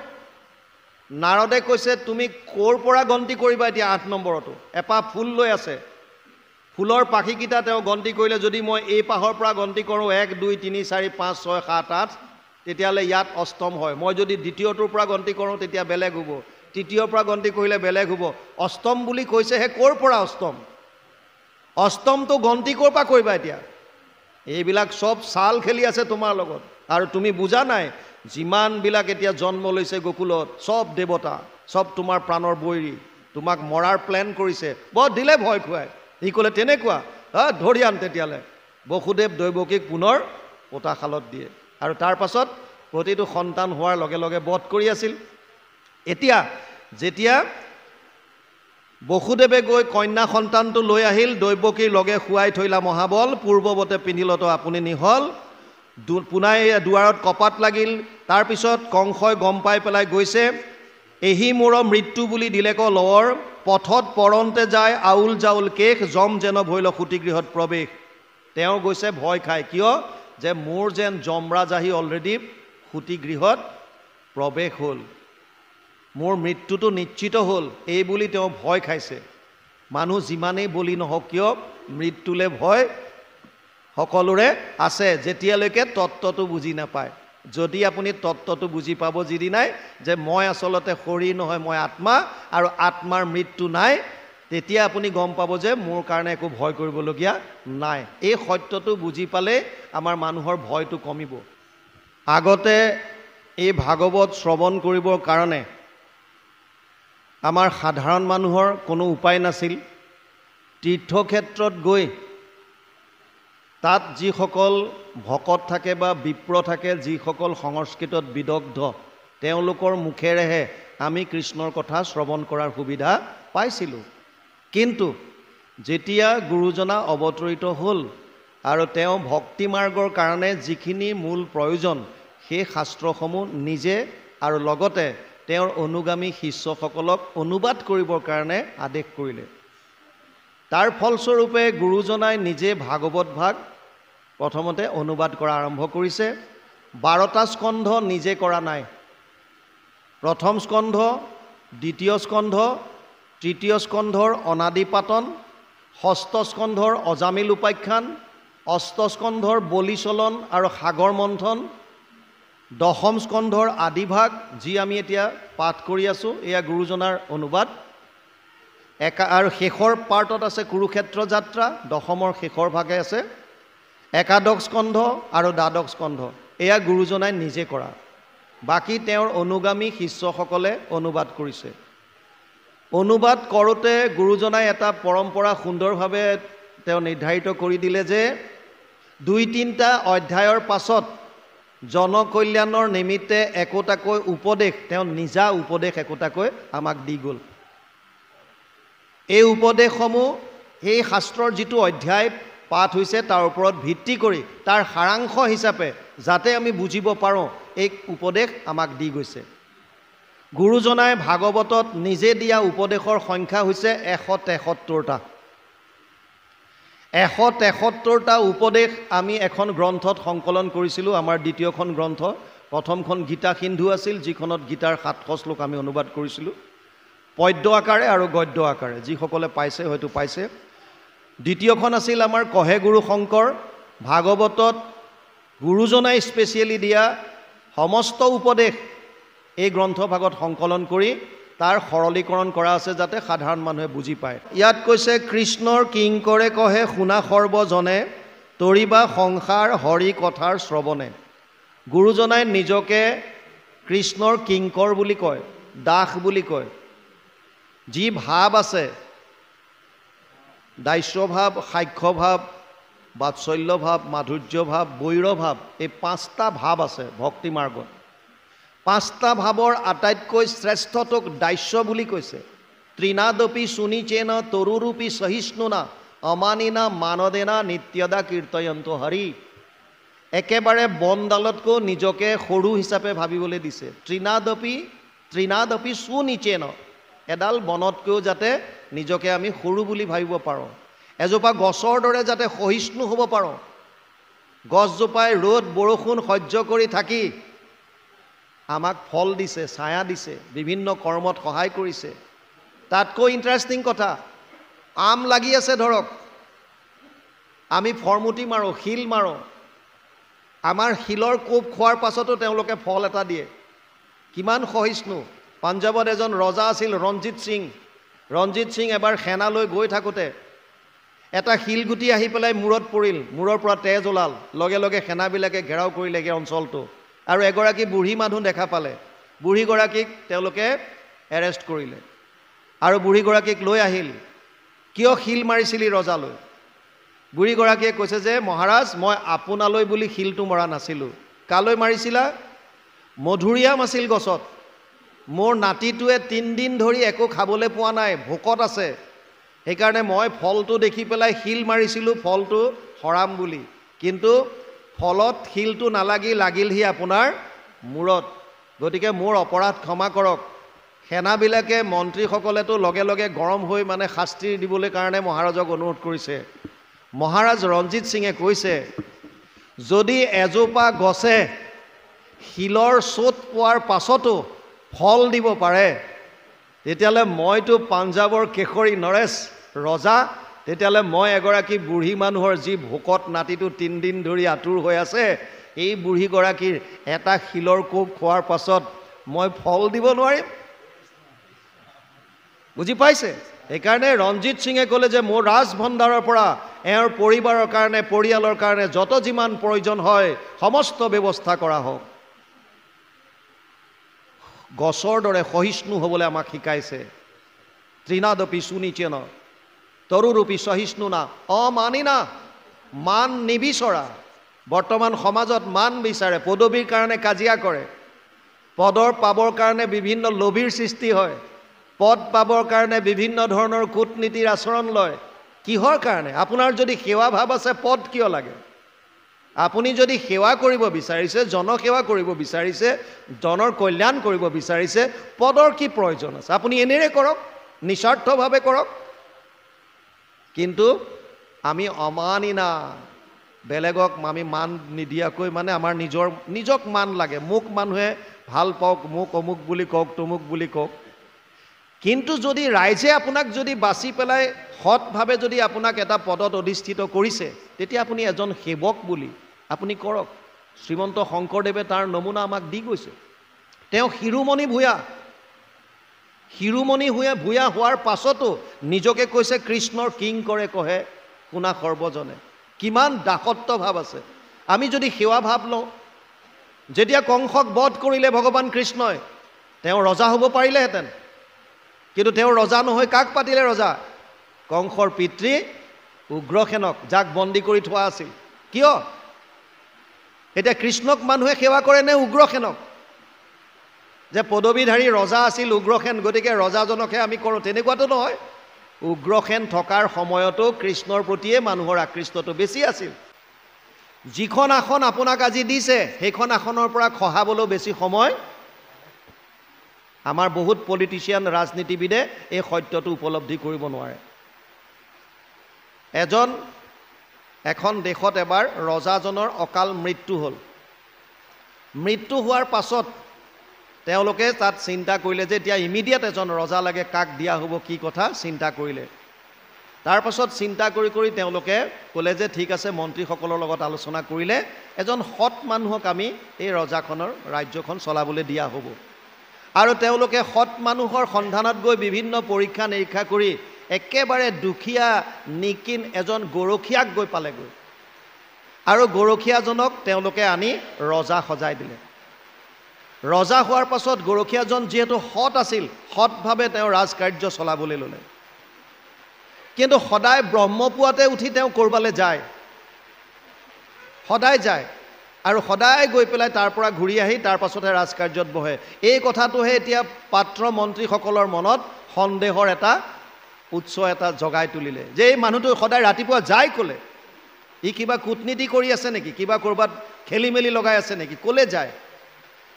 নাৰদে কৈছে তুমি ক'ৰ পৰা গন্তি কৰিবা এতিয়া? 8 নম্বৰতো এপাহ ফুল লৈ আছে, ফুলৰ পাখিকেইটা তেওঁ গন্তি কৰিলে, যদি মই এই পাহৰ পৰা গন্তি কৰোঁ 1 2 3 4 5 6 7 8, তেতিয়াহ'লে ইয়াত অষ্টম হয়। মই যদি দ্বিতীয়টোৰ পৰা গন্তি কৰোঁ তেতিয়া বেলেগ হ'ব, তৃতীয়ৰ পৰা গন্তি কৰিলে বেলেগ হ'ব। অষ্টম বুলি কৈছেহে, ক'ৰ পৰা অষ্টম? অষ্টমটো গন্তি ক'ৰ পৰা কৰিবা এতিয়া? এইবিলাক চব চাল খেলি আছে তোমাৰ লগত, আৰু তুমি বুজা নাই যিমানবিলাক এতিয়া জন্ম লৈছে গকুলত চব দেৱতা, চব তোমাৰ প্ৰাণৰ বৈৰী, তোমাক মৰাৰ প্লেন কৰিছে। বৰ দিলে ভয় খুৱাই। সি ক'লে তেনেকুৱা, ধৰি আন তেতিয়ালৈ। বসুদেৱ দৈৱকীক পুনৰ পোতাশালত দিয়ে, আৰু তাৰ পাছত প্ৰতিটো সন্তান হোৱাৰ লগে লগে বধ কৰি আছিল। এতিয়া যেতিয়া বসুদেৱে গৈ কন্যা সন্তানটো লৈ আহিল, দৈৱকীৰ লগে শুৱাই থৈলা মহাবল, পূৰ্বৱতে পিন্ধিলতো আপুনি নিহল, পুনাই দুৱাৰত কপাত লাগিল। তাৰপিছত কংসই গম পাই পেলাই গৈছে, এহি মোৰ মৃত্যু বুলি দিলেক লৱৰ, পথত পৰন্তে যায় আউল জাউল কেশ, জম যেন ভৈল সূতিগৃহত প্ৰৱেশ। তেওঁ গৈছে ভয় খাই। কিয়? যে মোৰ যেন যমৰাজ আহি অলৰেডি সূতিগৃহত প্ৰৱেশ হ'ল, মোৰ মৃত্যুটো নিশ্চিত হ'ল, এই বুলি তেওঁ ভয় খাইছে। মানুহ যিমানেই বলি নহওক কিয় মৃত্যুলে ভয় সকলোৰে আছে, যেতিয়ালৈকে তত্ত্বটো বুজি নাপায়। যদি আপুনি তত্ত্বটো বুজি পাব যিদিনাই যে মই আচলতে শৰীৰ নহয়, মই আত্মা, আৰু আত্মাৰ মৃত্যু নাই, তেতিয়া আপুনি গম পাব যে মোৰ কাৰণে একো ভয় কৰিবলগীয়া নাই। এই সত্যটো বুজি পালে আমাৰ মানুহৰ ভয়টো কমিব। আগতে এই ভাগৱত শ্ৰৱণ কৰিবৰ কাৰণে আমাৰ সাধাৰণ মানুহৰ কোনো উপায় নাছিল। তীৰ্থক্ষেত্ৰত গৈ তাত যিসকল ভকত থাকে বা বিপ্ৰ থাকে, যিসকল সংস্কৃতত বিদগ্ধ, তেওঁলোকৰ মুখেৰেহে আমি কৃষ্ণৰ কথা শ্ৰৱণ কৰাৰ সুবিধা পাইছিলোঁ। কিন্তু যেতিয়া গুৰুজনা অৱতৰিত হ'ল আৰু তেওঁ ভক্তি মাৰ্গৰ কাৰণে যিখিনি মূল প্ৰয়োজন সেই শাস্ত্ৰসমূহ নিজে আৰু লগতে তেওঁৰ অনুগামী শিষ্যসকলক অনুবাদ কৰিবৰ কাৰণে আদেশ কৰিলে। তাৰ ফলস্বৰূপে গুৰুজনাই নিজে ভাগৱত ভাগ প্ৰথমতে অনুবাদ কৰা আৰম্ভ কৰিছে। 12টা স্কন্ধ নিজে কৰা নাই। প্ৰথম স্কন্ধ, দ্বিতীয় স্কন্ধ, তৃতীয় স্কন্ধৰ অনাদিপাতন, ষষ্ঠ স্কন্ধৰ অজামিল উপাখ্যান, অষ্ট স্কন্ধৰ বলিচলন আৰু সাগৰ মন্থন, দশম স্কন্ধৰ আদিভাগ যি আমি এতিয়া পাঠ কৰি আছোঁ, এয়া গুৰুজনাৰ অনুবাদ। আৰু শেষৰ পাৰ্টত আছে কুৰুক্ষেত্ৰ যাত্ৰা, দশমৰ শেষৰ ভাগে আছে একাদশ স্কন্ধ আৰু দ্বাদশ স্কন্ধ, এয়া গুৰুজনাই নিজে কৰা। বাকী তেওঁৰ অনুগামী শিষ্যসকলে অনুবাদ কৰিছে। অনুবাদ কৰোঁতে গুৰুজনাই এটা পৰম্পৰা সুন্দৰভাৱে তেওঁ নিৰ্ধাৰিত কৰি দিলে যে 2-3টা অধ্যায়ৰ পাছত জনকল্যাণৰ নিমিত্তে একোটাকৈ উপদেশ, তেওঁ নিজা উপদেশ একোটাকৈ আমাক দি গ'ল। এই উপদেশসমূহ সেই শাস্ত্ৰৰ যিটো অধ্যায় পাঠ হৈছে তাৰ ওপৰত ভিত্তি কৰি তাৰ সাৰাংশ হিচাপে যাতে আমি বুজিব পাৰোঁ এই উপদেশ আমাক দি গৈছে। গুৰুজনাই ভাগৱতত নিজে দিয়া উপদেশৰ সংখ্যা হৈছে 173টা। 173টা উপদেশ আমি এখন গ্ৰন্থত সংকলন কৰিছিলোঁ। আমাৰ দ্বিতীয়খন গ্ৰন্থ, প্ৰথমখন গীতা সিন্ধু আছিল, যিখনত গীতাৰ 700 শ্লোক আমি অনুবাদ কৰিছিলোঁ পদ্য আকাৰে আৰু গদ্য আকাৰে। যিসকলে পাইছে হয়তো পাইছে। দ্বিতীয়খন আছিল আমাৰ কহে গুৰু শংকৰ, ভাগৱতত গুৰুজনাই স্পেচিয়েলি দিয়া সমস্ত উপদেশ এই গ্ৰন্থভাগত সংকলন কৰি তাৰ সৰলীকৰণ কৰা আছে যাতে সাধাৰণ মানুহে বুজি পায়। ইয়াত কৈছে, কৃষ্ণৰ কিংকৰে কহে শুনা সৰ্বজনে, তৰিবা সংসাৰ হৰি কথাৰ শ্ৰৱণে। গুৰুজনাই নিজকে কৃষ্ণৰ কিংকৰ বুলি কয়, দাস বুলি কয়। যি ভাৱ আছে, দাস্যভাৱ, সাক্ষ্যভাৱ, বাৎসল্যভাৱ, মাধুৰ্যভাৱ, বৈৰভাৱ, এই 5টা ভাৱ আছে ভক্তি মাৰ্গত। 5টা ভাৱৰ আটাইতকৈ শ্ৰেষ্ঠটোক দাস্য বুলি কৈছে। ত্ৰিনাদপি সুনিচেন তৰুৰূপী সহিষ্ণুনা অমানিনা মানদেনা নিত্যদা কীৰ্তয়ন্ত হৰি। একেবাৰে বনডালতকৈ নিজকে সৰু হিচাপে ভাবিবলৈ দিছে। ত্ৰিনাদপি সুনিচেন, এডাল বনতকৈও যাতে নিজকে আমি সৰু বুলি ভাবিব পাৰোঁ। এজোপা গছৰ দৰে যাতে সহিষ্ণু হ'ব পাৰোঁ। গছজোপাই ৰ'দ বৰষুণ সহ্য কৰি থাকি আমাক ফল দিছে, ছায়া দিছে, বিভিন্ন কৰ্মত সহায় কৰিছে। তাতকৈ ইণ্টাৰেষ্টিং কথা, আম লাগি আছে ধৰক, আমি ফৰমুটি মাৰোঁ, শিল মাৰোঁ। আমাৰ শিলৰ কোব খোৱাৰ পাছতো তেওঁলোকে ফল এটা দিয়ে। কিমান সহিষ্ণু। পাঞ্জাৱত এজন ৰজা আছিল ৰঞ্জিত সিং। ৰঞ্জিত সিং এবাৰ সেনালৈ গৈ থাকোঁতে এটা শিলগুটি আহি পেলাই মূৰত পৰিল, মূৰৰ পৰা তেজ ওলাল। লগে লগে সেনাবিলাকে ঘেৰাও কৰিলেগৈ অঞ্চলটো আৰু এগৰাকী বুঢ়ী মানুহ দেখা পালে। বুঢ়ীগৰাকীক তেওঁলোকে এৰেষ্ট কৰিলে আৰু বুঢ়ীগৰাকীক লৈ আহিল। কিয় শিল মাৰিছিলি ৰজালৈ? বুঢ়ীগৰাকীয়ে কৈছে যে, মহাৰাজ, মই আপোনালৈ বুলি শিলটো মৰা নাছিলোঁ। কালৈ মাৰিছিলা? মধুৰিআম আছিল গছত, মোৰ নাতিটোৱে 3 দিন ধৰি একো খাবলৈ পোৱা নাই, ভোকত আছে, সেইকাৰণে মই ফলটো দেখি পেলাই শিল মাৰিছিলোঁ, ফলটো সৰাম বুলি। কিন্তু ফলত শিলটো নালাগি লাগিলহি আপোনাৰ মূৰত। গতিকে মোৰ অপৰাধ ক্ষমা কৰক। সেনাবিলাকে, মন্ত্ৰীসকলেতো লগে লগে গৰম হৈ মানে শাস্তি দিবলৈ কাৰণে মহাৰাজক অনুৰোধ কৰিছে। মহাৰাজ ৰঞ্জিত সিঙে কৈছে, যদি এজোপা গছে শিলৰ চোট পোৱাৰ পাছতো ফল দিব পাৰে, তেতিয়াহ'লে মইতো পাঞ্জাৱৰ কেশৰী নৰেশ ৰজা, তেতিয়াহ'লে মই এগৰাকী বুঢ়ী মানুহৰ যি ভোকত নাতিটো 3 দিন ধৰি আঁতুৰ হৈ আছে, এই বুঢ়ীগৰাকীৰ এটা শিলৰ কোব খোৱাৰ পাছত মই ফল দিব নোৱাৰিম? বুজি পাইছে? সেইকাৰণে ৰঞ্জিত সিঙে ক'লে যে মোৰ ৰাজভণ্ডাৰৰ পৰা এওঁৰ পৰিবাৰৰ কাৰণে, পৰিয়ালৰ কাৰণে যত যিমান প্ৰয়োজন হয় সমস্ত ব্যৱস্থা কৰা হওক। গছৰ দৰে সহিষ্ণু হ'বলৈ আমাক শিকাইছে। ত্ৰিনাদপি সুনিচেন তৰুৰূপী সহিষ্ণুনা অমানিনা, মান নিবিচৰা। বৰ্তমান সমাজত মান বিচাৰে, পদবীৰ কাৰণে কাজিয়া কৰে, পদৰ পাবৰ কাৰণে বিভিন্ন লোভীৰ সৃষ্টি হয়, পদ পাবৰ কাৰণে বিভিন্ন ধৰণৰ কূটনীতিৰ আচৰণ লয়। কিহৰ কাৰণে? আপোনাৰ যদি সেৱা ভাৱ আছে, পদ কিয় লাগে? আপুনি যদি সেৱা কৰিব বিচাৰিছে, জনসেৱা কৰিব বিচাৰিছে, জনৰ কল্যাণ কৰিব বিচাৰিছে, পদৰ কি প্ৰয়োজন আছে? আপুনি এনেৰে কৰক, নিস্বাৰ্থভাৱে কৰক। কিন্তু আমি অমানিনা, বেলেগক আমি মান নিদিয়াকৈ, মানে আমাৰ নিজক মান লাগে। মোক মানুহে ভাল পাওক, মোক অমুক বুলি কওক, তমুক বুলি কওক। কিন্তু যদি ৰাইজে আপোনাক যদি বাছি পেলাই সৎভাৱে যদি আপোনাক এটা পদত অধিষ্ঠিত কৰিছে, তেতিয়া আপুনি এজন সেৱক বুলি আপুনি কৰক। শ্ৰীমন্ত শংকৰদেৱে তাৰ নমুনা আমাক দি গৈছে। তেওঁ শিৰোমণি ভূঞা হোৱাৰ পাছতো নিজকে কৈছে কৃষ্ণৰ কিংকৰে কহে শুনা সৰ্বজনে। কিমান দাসত্ব ভাৱ আছে। আমি যদি সেৱা ভাৱ লওঁ, যেতিয়া কংসক বধ কৰিলে ভগৱান কৃষ্ণই, তেওঁ ৰজা হ'ব পাৰিলেহেঁতেন, কিন্তু তেওঁ ৰজা নহয়। কাক পাতিলে ৰজা? কংসৰ পিতৃ উগ্ৰসেনক, যাক বন্দী কৰি থোৱা আছিল। কিয়? এতিয়া কৃষ্ণক মানুহে সেৱা কৰে নে উগ্ৰসেনক? যে পদবীধাৰী ৰজা আছিল উগ্ৰসেন, গতিকে ৰজাজনকহে আমি কৰোঁ, তেনেকুৱাতো নহয়। উগ্ৰসেন থকাৰ সময়তো কৃষ্ণৰ প্ৰতিয়ে মানুহৰ আকৃষ্টটো বেছি আছিল। যিখন আসন আপোনাক আজি দিছে সেইখন আসনৰ পৰা খহাবলৈ বেছি সময় আমাৰ বহুত পলিটিচিয়ান ৰাজনীতিবিদে এই সত্যটো উপলব্ধি কৰিব নোৱাৰে। এখন দেশত এবাৰ ৰজাজনৰ অকাল মৃত্যু হ'ল। মৃত্যু হোৱাৰ পাছত তেওঁলোকে তাত চিন্তা কৰিলে যে এতিয়া ইমিডিয়েট এজন ৰজা লাগে, কাক দিয়া হ'ব কি কথা চিন্তা কৰিলে। তাৰ পাছত চিন্তা কৰি কৰি তেওঁলোকে ক'লে যে ঠিক আছে, মন্ত্ৰীসকলৰ লগত আলোচনা কৰিলে এজন সৎ মানুহক আমি এই ৰজাখনৰ ৰাজ্যখন চলাবলৈ দিয়া হ'ব। আৰু তেওঁলোকে সৎ মানুহৰ সন্ধানত গৈ বিভিন্ন পৰীক্ষা নিৰীক্ষা কৰি একেবাৰে দুখীয়া নিকিন এজন গৰখীয়াক গৈ পালেগৈ। আৰু গৰখীয়াজনক তেওঁলোকে আনি ৰজা সজাই দিলে। ৰজা হোৱাৰ পাছত গৰখীয়াজন যিহেতু সৎ আছিল, সৎভাৱে তেওঁ ৰাজকাৰ্য চলাবলৈ ল'লে। কিন্তু সদায় ব্ৰহ্মপুৱাতে উঠি তেওঁ ক'ৰবালৈ যায়, সদায় যায় আৰু সদায় গৈ পেলাই তাৰ পৰা ঘূৰি আহি তাৰ পাছতহে ৰাজকাৰ্যত বহে। এই কথাটোহে এতিয়া পাত্ৰ মন্ত্ৰীসকলৰ মনত সন্দেহৰ এটা উৎস এটা জগাই তুলিলে যে এই মানুহটো সদায় ৰাতিপুৱা যায় ক'লে, ই কিবা কূটনীতি কৰি আছে নেকি, কিবা ক'ৰবাত খেলি মেলি লগাই আছে নেকি, ক'লে যায়।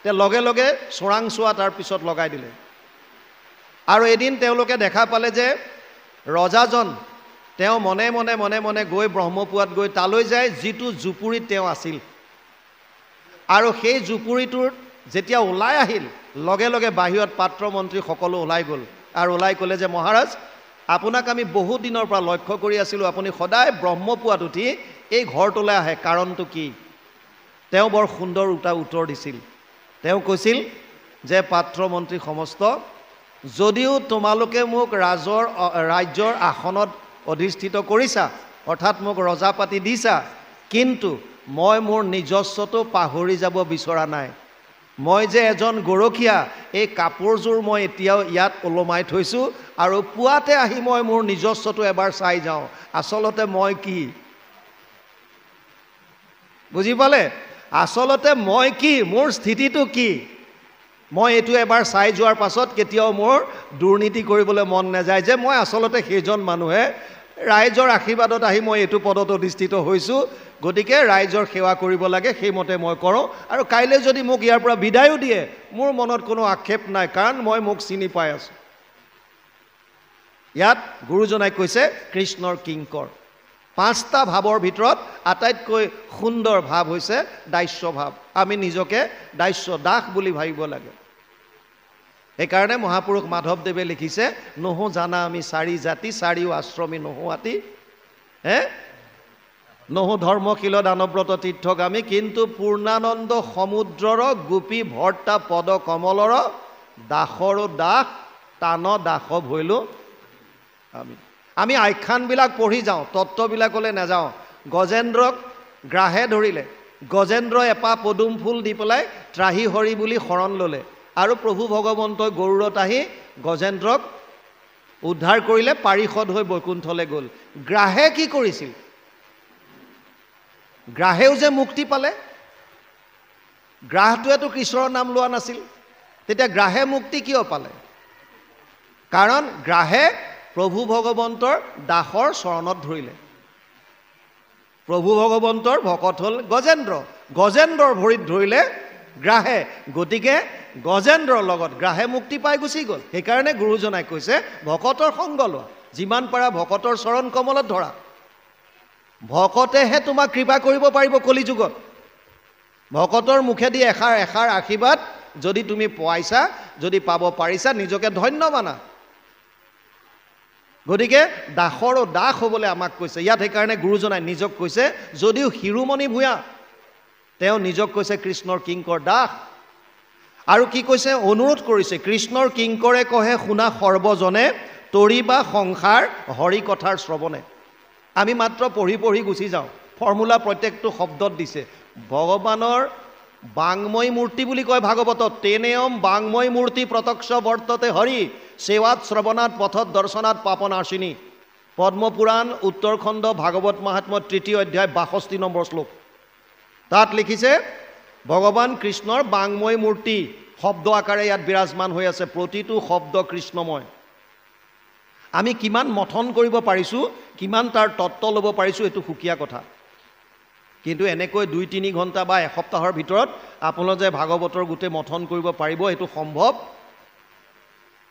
তেওঁ লগে লগে চোৰাংচোৱা তাৰ পিছত লগাই দিলে। আৰু এদিন তেওঁলোকে দেখা পালে যে ৰজাজন তেওঁ মনে মনে মনে মনে গৈ ব্ৰহ্মপুৱাত গৈ তালৈ যায় যিটো জুপুৰিত তেওঁ আছিল। আৰু সেই জুপুৰিটোৰ যেতিয়া ওলাই আহিল লগে লগে বাহিৰত পাত্ৰ মন্ত্ৰী সকলো ওলাই গ'ল আৰু ওলাই ক'লে যে মহাৰাজ, আপোনাক আমি বহু দিনৰ পৰা লক্ষ্য কৰি আছিলোঁ, আপুনি সদায় ব্ৰহ্মপুৱাত উঠি এই ঘৰটোলৈ আহে, কাৰণটো কি? তেওঁ বৰ সুন্দৰ উত্তৰ দিছিল। তেওঁ কৈছিল যে পাত্ৰ মন্ত্ৰী সমস্ত, যদিও তোমালোকে মোক ৰাজ্যৰ আসনত অধিষ্ঠিত কৰিছা, অৰ্থাৎ মোক ৰজা পাতি দিছা, কিন্তু মই মোৰ নিজস্বটো পাহৰি যাব বিচৰা নাই। মই যে এজন গৰখীয়া, এই কাপোৰযোৰ মই এতিয়াও ইয়াত ওলমাই থৈছোঁ আৰু পুৱাতে আহি মই মোৰ নিজস্বটো এবাৰ চাই যাওঁ, আচলতে মই কি। বুজি পালে? আচলতে মই কি, মোৰ স্থিতিটো কি, মই এইটো এবাৰ চাই যোৱাৰ পাছত কেতিয়াও মোৰ দুৰ্নীতি কৰিবলৈ মন নাযায় যে মই আচলতে সেইজন মানুহে ৰাইজৰ আশীৰ্বাদত আহি মই এইটো পদত অধিষ্ঠিত হৈছোঁ, গতিকে ৰাইজৰ সেৱা কৰিব লাগে, সেইমতে মই কৰোঁ। আৰু কাইলৈ যদি মোক ইয়াৰ পৰা বিদায়ো দিয়ে মোৰ মনত কোনো আক্ষেপ নাই, কাৰণ মই মোক চিনি পাই আছোঁ। ইয়াত গুৰুজনাই কৈছে কৃষ্ণৰ কিংকৰ। 5টা ভাৱৰ ভিতৰত আটাইতকৈ সুন্দৰ ভাৱ হৈছে দাস্য ভাৱ। আমি নিজকে দাস্য দাস বুলি ভাবিব লাগে। সেইকাৰণে মহাপুৰুষ মাধৱদেৱে লিখিছে, নহো জানা আমি 4 জাতি, 4 আশ্ৰমী নহো আতি, নহো ধৰ্মশীল দানব্ৰত তীৰ্থগামী, কিন্তু পূৰ্ণানন্দ সমুদ্ৰৰ গোপী ভৰ্তা পদ কমলৰ দাসৰো দাস টান দাস ভৈলো আমি আখ্যানবিলাক পঢ়ি যাওঁ, তত্ত্ববিলাকলৈ নাযাওঁ। গজেন্দ্ৰক গ্ৰাহে ধৰিলে, গজেন্দ্ৰ এপাহ পদুম ফুল দি পেলাই ত্ৰাহি হৰি বুলি শৰণ ল'লে আৰু প্ৰভু ভগৱন্তই গৰুড়ত আহি গজেন্দ্ৰক উদ্ধাৰ কৰিলে, পাৰিষদ হৈ বৈকুণ্ঠলৈ গ'ল। গ্ৰাহে কি কৰিছিল? গ্ৰাহেও যে মুক্তি পালে, গ্ৰাহটোৱেতো কৃষ্ণৰ নাম লোৱা নাছিল, তেতিয়া গ্ৰাহে মুক্তি কিয় পালে? কাৰণ গ্ৰাহে প্ৰভু ভগৱন্তৰ দাসৰ চৰণত ধৰিলে। প্ৰভু ভগৱন্তৰ ভকত হ'ল গজেন্দ্ৰ, গজেন্দ্ৰৰ ভৰিত ধৰিলে গ্ৰাহে, গতিকে গজেন্দ্ৰৰ লগত গ্ৰাহে মুক্তি পাই গুচি গ'ল। সেইকাৰণে গুৰুজনাই কৈছে ভকতৰ সংগ লোৱা, যিমান পাৰা ভকতৰ চৰণ কমলত ধৰা। ভকতেহে তোমাক কৃপা কৰিব পাৰিব কলিযুগত। ভকতৰ মুখেদি এষাৰ এষাৰ আশীৰ্বাদ যদি তুমি পোৱাইছা, যদি পাব পাৰিছা, নিজকে ধন্য মানা। গতিকে দাসৰো দাস হ'বলৈ আমাক কৈছে ইয়াত। সেইকাৰণে গুৰুজনাই নিজক কৈছে, যদিও শিৰোমণি ভূঞা, তেওঁ নিজক কৈছে কৃষ্ণৰ কিংকৰ দাস। আৰু কি কৈছে? অনুৰোধ কৰিছে, কৃষ্ণৰ কিংকৰে কহে শুনা সৰ্বজনে, তৰিবা সংসাৰ হৰি কথাৰ শ্ৰৱণে। আমি মাত্ৰ পঢ়ি পঢ়ি গুচি যাওঁ, ফৰ্মুলা প্ৰত্যেকটো শব্দত দিছে। ভগৱানৰ বাংময় মূৰ্তি বুলি কয় ভাগৱতত, তেনেয়ম বাংময় মূৰ্তি প্ৰত্যক্ষ বৰ্ততে হৰি, সেৱাত শ্ৰৱণাত পথত দৰ্শনাত পাপনাশিনী। পদ্মপুৰাণ উত্তৰখণ্ড ভাগৱত মহাত্ম্য 3য় অধ্যায় 62 নম্বৰ শ্লোক। তাত লিখিছে ভগৱান কৃষ্ণৰ বাংময় মূৰ্তি শব্দ আকাৰে ইয়াত বিৰাজমান হৈ আছে, প্ৰতিটো শব্দ কৃষ্ণময়। আমি কিমান মথন কৰিব পাৰিছোঁ, কিমান তাৰ তত্ত্ব ল'ব পাৰিছোঁ, এইটো সুকীয়া কথা। কিন্তু এনেকৈ 2-3 ঘণ্টা বা এসপ্তাহৰ ভিতৰত আপোনালোকে যে ভাগৱতৰ গোটেই মথন কৰিব পাৰিব, এইটো সম্ভৱ।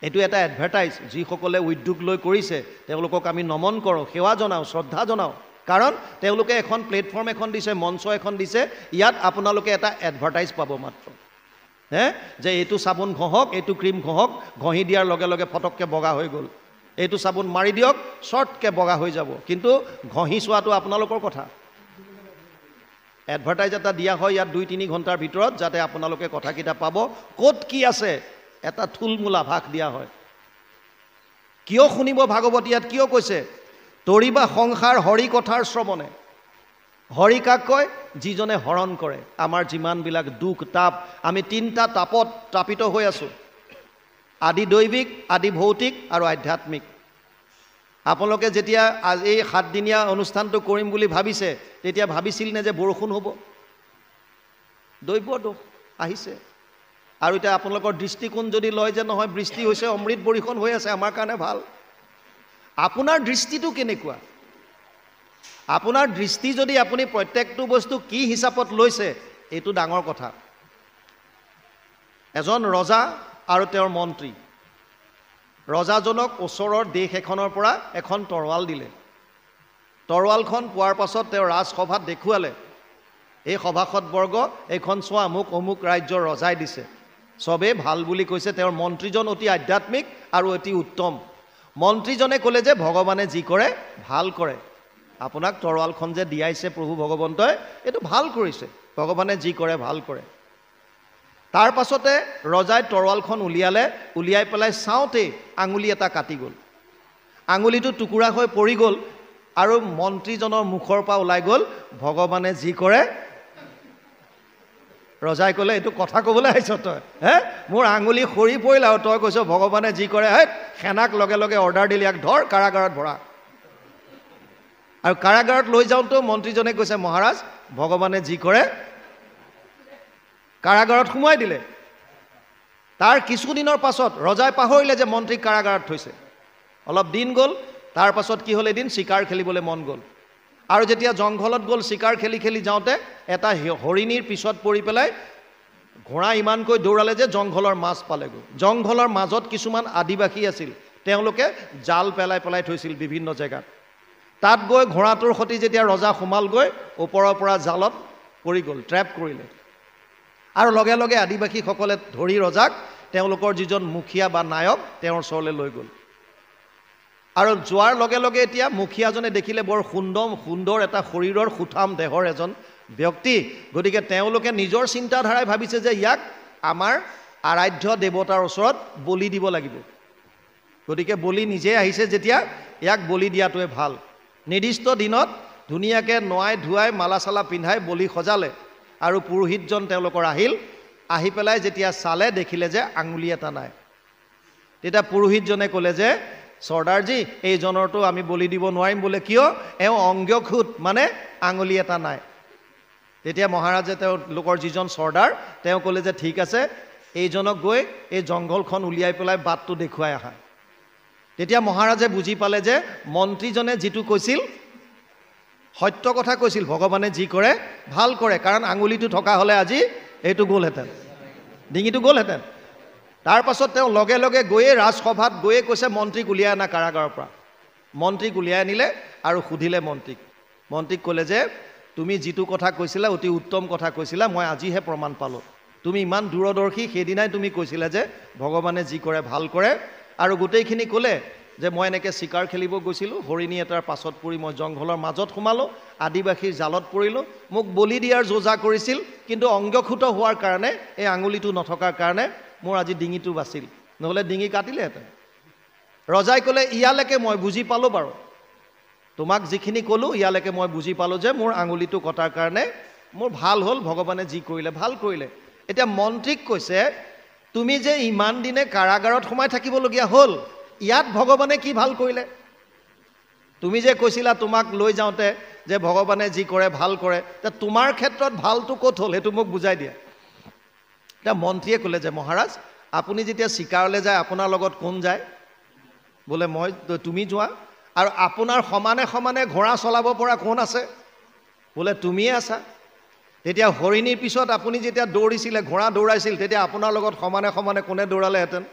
এইটো এটা এডভাৰটাইজ। যিসকলে উদ্যোগ লৈ কৰিছে তেওঁলোকক আমি নমন কৰোঁ, সেৱা জনাওঁ, শ্ৰদ্ধা জনাওঁ। কাৰণ তেওঁলোকে এখন প্লেটফৰ্ম এখন দিছে, মঞ্চ এখন দিছে, ইয়াত আপোনালোকে এটা এডভাৰটাইজ পাব মাত্ৰ, যে এইটো চাবোন ঘঁহক, এইটো ক্ৰীম ঘঁহক, ঘঁহি দিয়াৰ লগে লগে ফটককৈ বগা হৈ গ'ল, এইটো চাবোন মাৰি দিয়ক শ্বৰ্টকৈ বগা হৈ যাব। কিন্তু ঘঁহি চোৱাটো আপোনালোকৰ কথা। এডভাৰটাইজ এটা দিয়া হয় ইয়াত 2-3 ঘণ্টাৰ ভিতৰত, যাতে আপোনালোকে কথাকেইটা পাব, ক'ত কি আছে এটা থুলমূল আভাস দিয়া হয়। কিয় শুনিব ভাগৱত? ইয়াত কিয় কৈছে তৰিবা সংসাৰ হৰি কথাৰ শ্ৰৱণে। হৰি কাক কয়? যিজনে হৰণ কৰে আমাৰ যিমানবিলাক দুখ তাপ। আমি 3টা তাপত তাপিত হৈ আছোঁ, আদি দৈবিক, আদি ভৌতিক আৰু আধ্যাত্মিক। আপোনালোকে যেতিয়া এই 7 দিনীয়া অনুষ্ঠানটো কৰিম বুলি ভাবিছে, তেতিয়া ভাবিছিল নে যে বৰষুণ হ'ব? দৈৱ দোষ আহিছে। আৰু এতিয়া আপোনালোকৰ দৃষ্টিকোণ যদি লয় যে নহয় বৃষ্টি হৈছে, অমৃত বৰ্ষণ হৈ আছে, আমাৰ কাৰণে ভাল। আপোনাৰ দৃষ্টিটো কেনেকুৱা? আপোনাৰ দৃষ্টি যদি আপুনি প্ৰত্যেকটো বস্তু কি হিচাপত লৈছে, এইটো ডাঙৰ কথা। এজন ৰজা আৰু তেওঁৰ মন্ত্ৰী, ৰজাজনক ওচৰৰ দেশ এখনৰ পৰা এখন তৰোৱাল দিলে। তৰোৱালখন পোৱাৰ পাছত তেওঁ ৰাজসভাত দেখুৱালে, এই সভাসদবৰ্গ এইখন চোৱা, মোক অমুক ৰাজ্যৰ ৰজাই দিছে। চবেই ভাল বুলি কৈছে। তেওঁৰ মন্ত্ৰীজন অতি আধ্যাত্মিক আৰু অতি উত্তম। মন্ত্ৰীজনে ক'লে যে ভগৱানে যি কৰে ভাল কৰে, আপোনাক তৰোৱালখন যে দিয়াইছে প্ৰভু ভগৱন্তই, এইটো ভাল কৰিছে, ভগৱানে যি কৰে ভাল কৰে। তাৰ পাছতে ৰজাই তৰোৱালখন উলিয়ালে, উলিয়াই পেলাই চাওঁতেই আঙুলি এটা কাটি গ'ল, আঙুলিটো টুকুৰা হৈ পৰি গ'ল, আৰু মন্ত্ৰীজনৰ মুখৰ পৰা ওলাই গ'ল ভগৱানে যি কৰে। ৰজাই ক'লে এইটো কথা ক'বলৈ আহিছ তই? মোৰ আঙুলি সৰি পৰিল আৰু তই কৈছ ভগৱানে যি কৰে? সেনাক লগে লগে অৰ্ডাৰ দিলে, ইয়াক ধৰ, কাৰাগাৰত ভৰা। আৰু কাৰাগাৰত লৈ যাওঁতেও মন্ত্ৰীজনে কৈছে মহাৰাজ ভগৱানে যি কৰে, কাৰাগাৰত সোমোৱাই দিলে। তাৰ কিছুদিনৰ পাছত ৰজাই পাহৰিলে যে মন্ত্ৰীক কাৰাগাৰত থৈছে। অলপ দিন গ'ল, তাৰ পাছত কি হ'ল, এদিন চিকাৰ খেলিবলৈ মন গ'ল। আৰু যেতিয়া জংঘলত গ'ল চিকাৰ খেলি খেলি যাওঁতে এটা হৰিণীৰ পিছত পৰি পেলাই ঘোঁৰা ইমানকৈ দৌৰালে যে জংঘলৰ মাছ পালেগৈ। জংঘলৰ মাজত কিছুমান আদিবাসী আছিল, তেওঁলোকে জাল পেলাই পেলাই থৈছিল বিভিন্ন জেগাত। তাত গৈ ঘোঁৰাটোৰ সৈতে যেতিয়া ৰজা সোমালগৈ, ওপৰৰ পৰা জালত পৰি গ'ল, ট্ৰেপ কৰিলে। আৰু লগে লগে আদিবাসীসকলে ধৰি ৰজাক তেওঁলোকৰ যিজন মুখীয়া বা নায়ক তেওঁৰ ওচৰলৈ লৈ গ'ল। আৰু যোৱাৰ লগে লগে এতিয়া মুখীয়াজনে দেখিলে বৰ সুন্দৰ এটা শৰীৰৰ সুঠাম দেহৰ এজন ব্যক্তি। গতিকে তেওঁলোকে নিজৰ চিন্তাধাৰাই ভাবিছে যে ইয়াক আমাৰ আৰাধ্য দেৱতাৰ ওচৰত বলি দিব লাগিব। গতিকে বলি নিজে আহিছে যেতিয়া, ইয়াক বলি দিয়াটোৱে ভাল। নিৰ্দিষ্ট দিনত ধুনীয়াকৈ নোৱাই ধুৱাই মালা চালা পিন্ধাই বলি সজালে, আৰু পুৰোহিতজন তেওঁলোকৰ আহিল। আহি পেলাই যেতিয়া চালে দেখিলে যে আঙুলি এটা নাই। তেতিয়া পুৰোহিতজনে ক'লে যে চৰ্দাৰজী এইজনৰতো আমি বলি দিব নোৱাৰিম। বোলে কিয়? এওঁ অংগখুত, মানে আঙুলি এটা নাই। তেতিয়া মহাৰাজে তেওঁলোকৰ যিজন চৰ্দাৰ তেওঁ ক'লে যে ঠিক আছে, এইজনক গৈ এই জংঘলখন উলিয়াই পেলাই বাটটো দেখুৱাই আহা। তেতিয়া মহাৰাজে বুজি পালে যে মন্ত্ৰীজনে যিটো কৈছিল সত্য কথা কৈছিল, ভগৱানে যি কৰে ভাল কৰে। কাৰণ আঙুলিটো থকা হ'লে আজি এইটো গ'লহেঁতেন, ডিঙিটো গ'লহেঁতেন। তাৰ পাছত তেওঁ লগে লগে গৈয়ে ৰাজসভাত গৈয়ে কৈছে মন্ত্ৰীক উলিয়াই আনা কাৰাগাৰৰ পৰা। মন্ত্ৰীক উলিয়াই আনিলে আৰু সুধিলে মন্ত্ৰীক। মন্ত্ৰীক ক'লে যে তুমি যিটো কথা কৈছিলা অতি উত্তম কথা কৈছিলা, মই আজিহে প্ৰমাণ পালোঁ। তুমি ইমান দূৰদৰ্শী, সেইদিনাই তুমি কৈছিলা যে ভগৱানে যি কৰে ভাল কৰে। আৰু গোটেইখিনি ক'লে যে মই এনেকৈ চিকাৰ খেলিব গৈছিলোঁ, হৰিণী এটাৰ পাছত পৰি মই জংঘলৰ মাজত সোমালোঁ, আদিবাসীৰ জালত পৰিলোঁ, মোক বলি দিয়াৰ যোজা কৰিছিল, কিন্তু অংগক্ষুত হোৱাৰ কাৰণে, এই আঙুলিটো নথকাৰ কাৰণে মোৰ আজি ডিঙিটো বাচিল, নহ'লে ডিঙি কাটিলেহেঁতেন। ৰজাই ক'লে ইয়ালৈকে মই বুজি পালোঁ বাৰু, তোমাক যিখিনি ক'লোঁ ইয়ালৈকে মই বুজি পালোঁ যে মোৰ আঙুলিটো কটাৰ কাৰণে মোৰ ভাল হ'ল, ভগৱানে যি কৰিলে ভাল কৰিলে। এতিয়া মন্ত্ৰীক কৈছে তুমি যে ইমান দিনে কাৰাগাৰত সোমাই থাকিবলগীয়া হ'ল, ইয়াত ভগৱানে কি ভাল কৰিলে? তুমি যে কৈছিলা তোমাক লৈ যাওঁতে যে ভগৱানে যি কৰে ভাল কৰে, তোমাৰ ক্ষেত্ৰত ভালটো ক'ত হ'ল সেইটো মোক বুজাই দিয়া। এতিয়া মন্ত্ৰীয়ে ক'লে যে মহাৰাজ আপুনি যেতিয়া চিকাৰলৈ যায় আপোনাৰ লগত কোন যায়? বোলে মই তুমি যোৱা আৰু আপোনাৰ সমানে সমানে ঘোঁৰা চলাব পৰা কোন আছে বোলে তুমিয়ে আছা তেতিয়া হৰিণীৰ পিছত আপুনি যেতিয়া দৌৰিছিলে ঘোঁৰা দৌৰাইছিল তেতিয়া আপোনাৰ লগত সমানে সমানে কোনে দৌৰালেহেঁতেন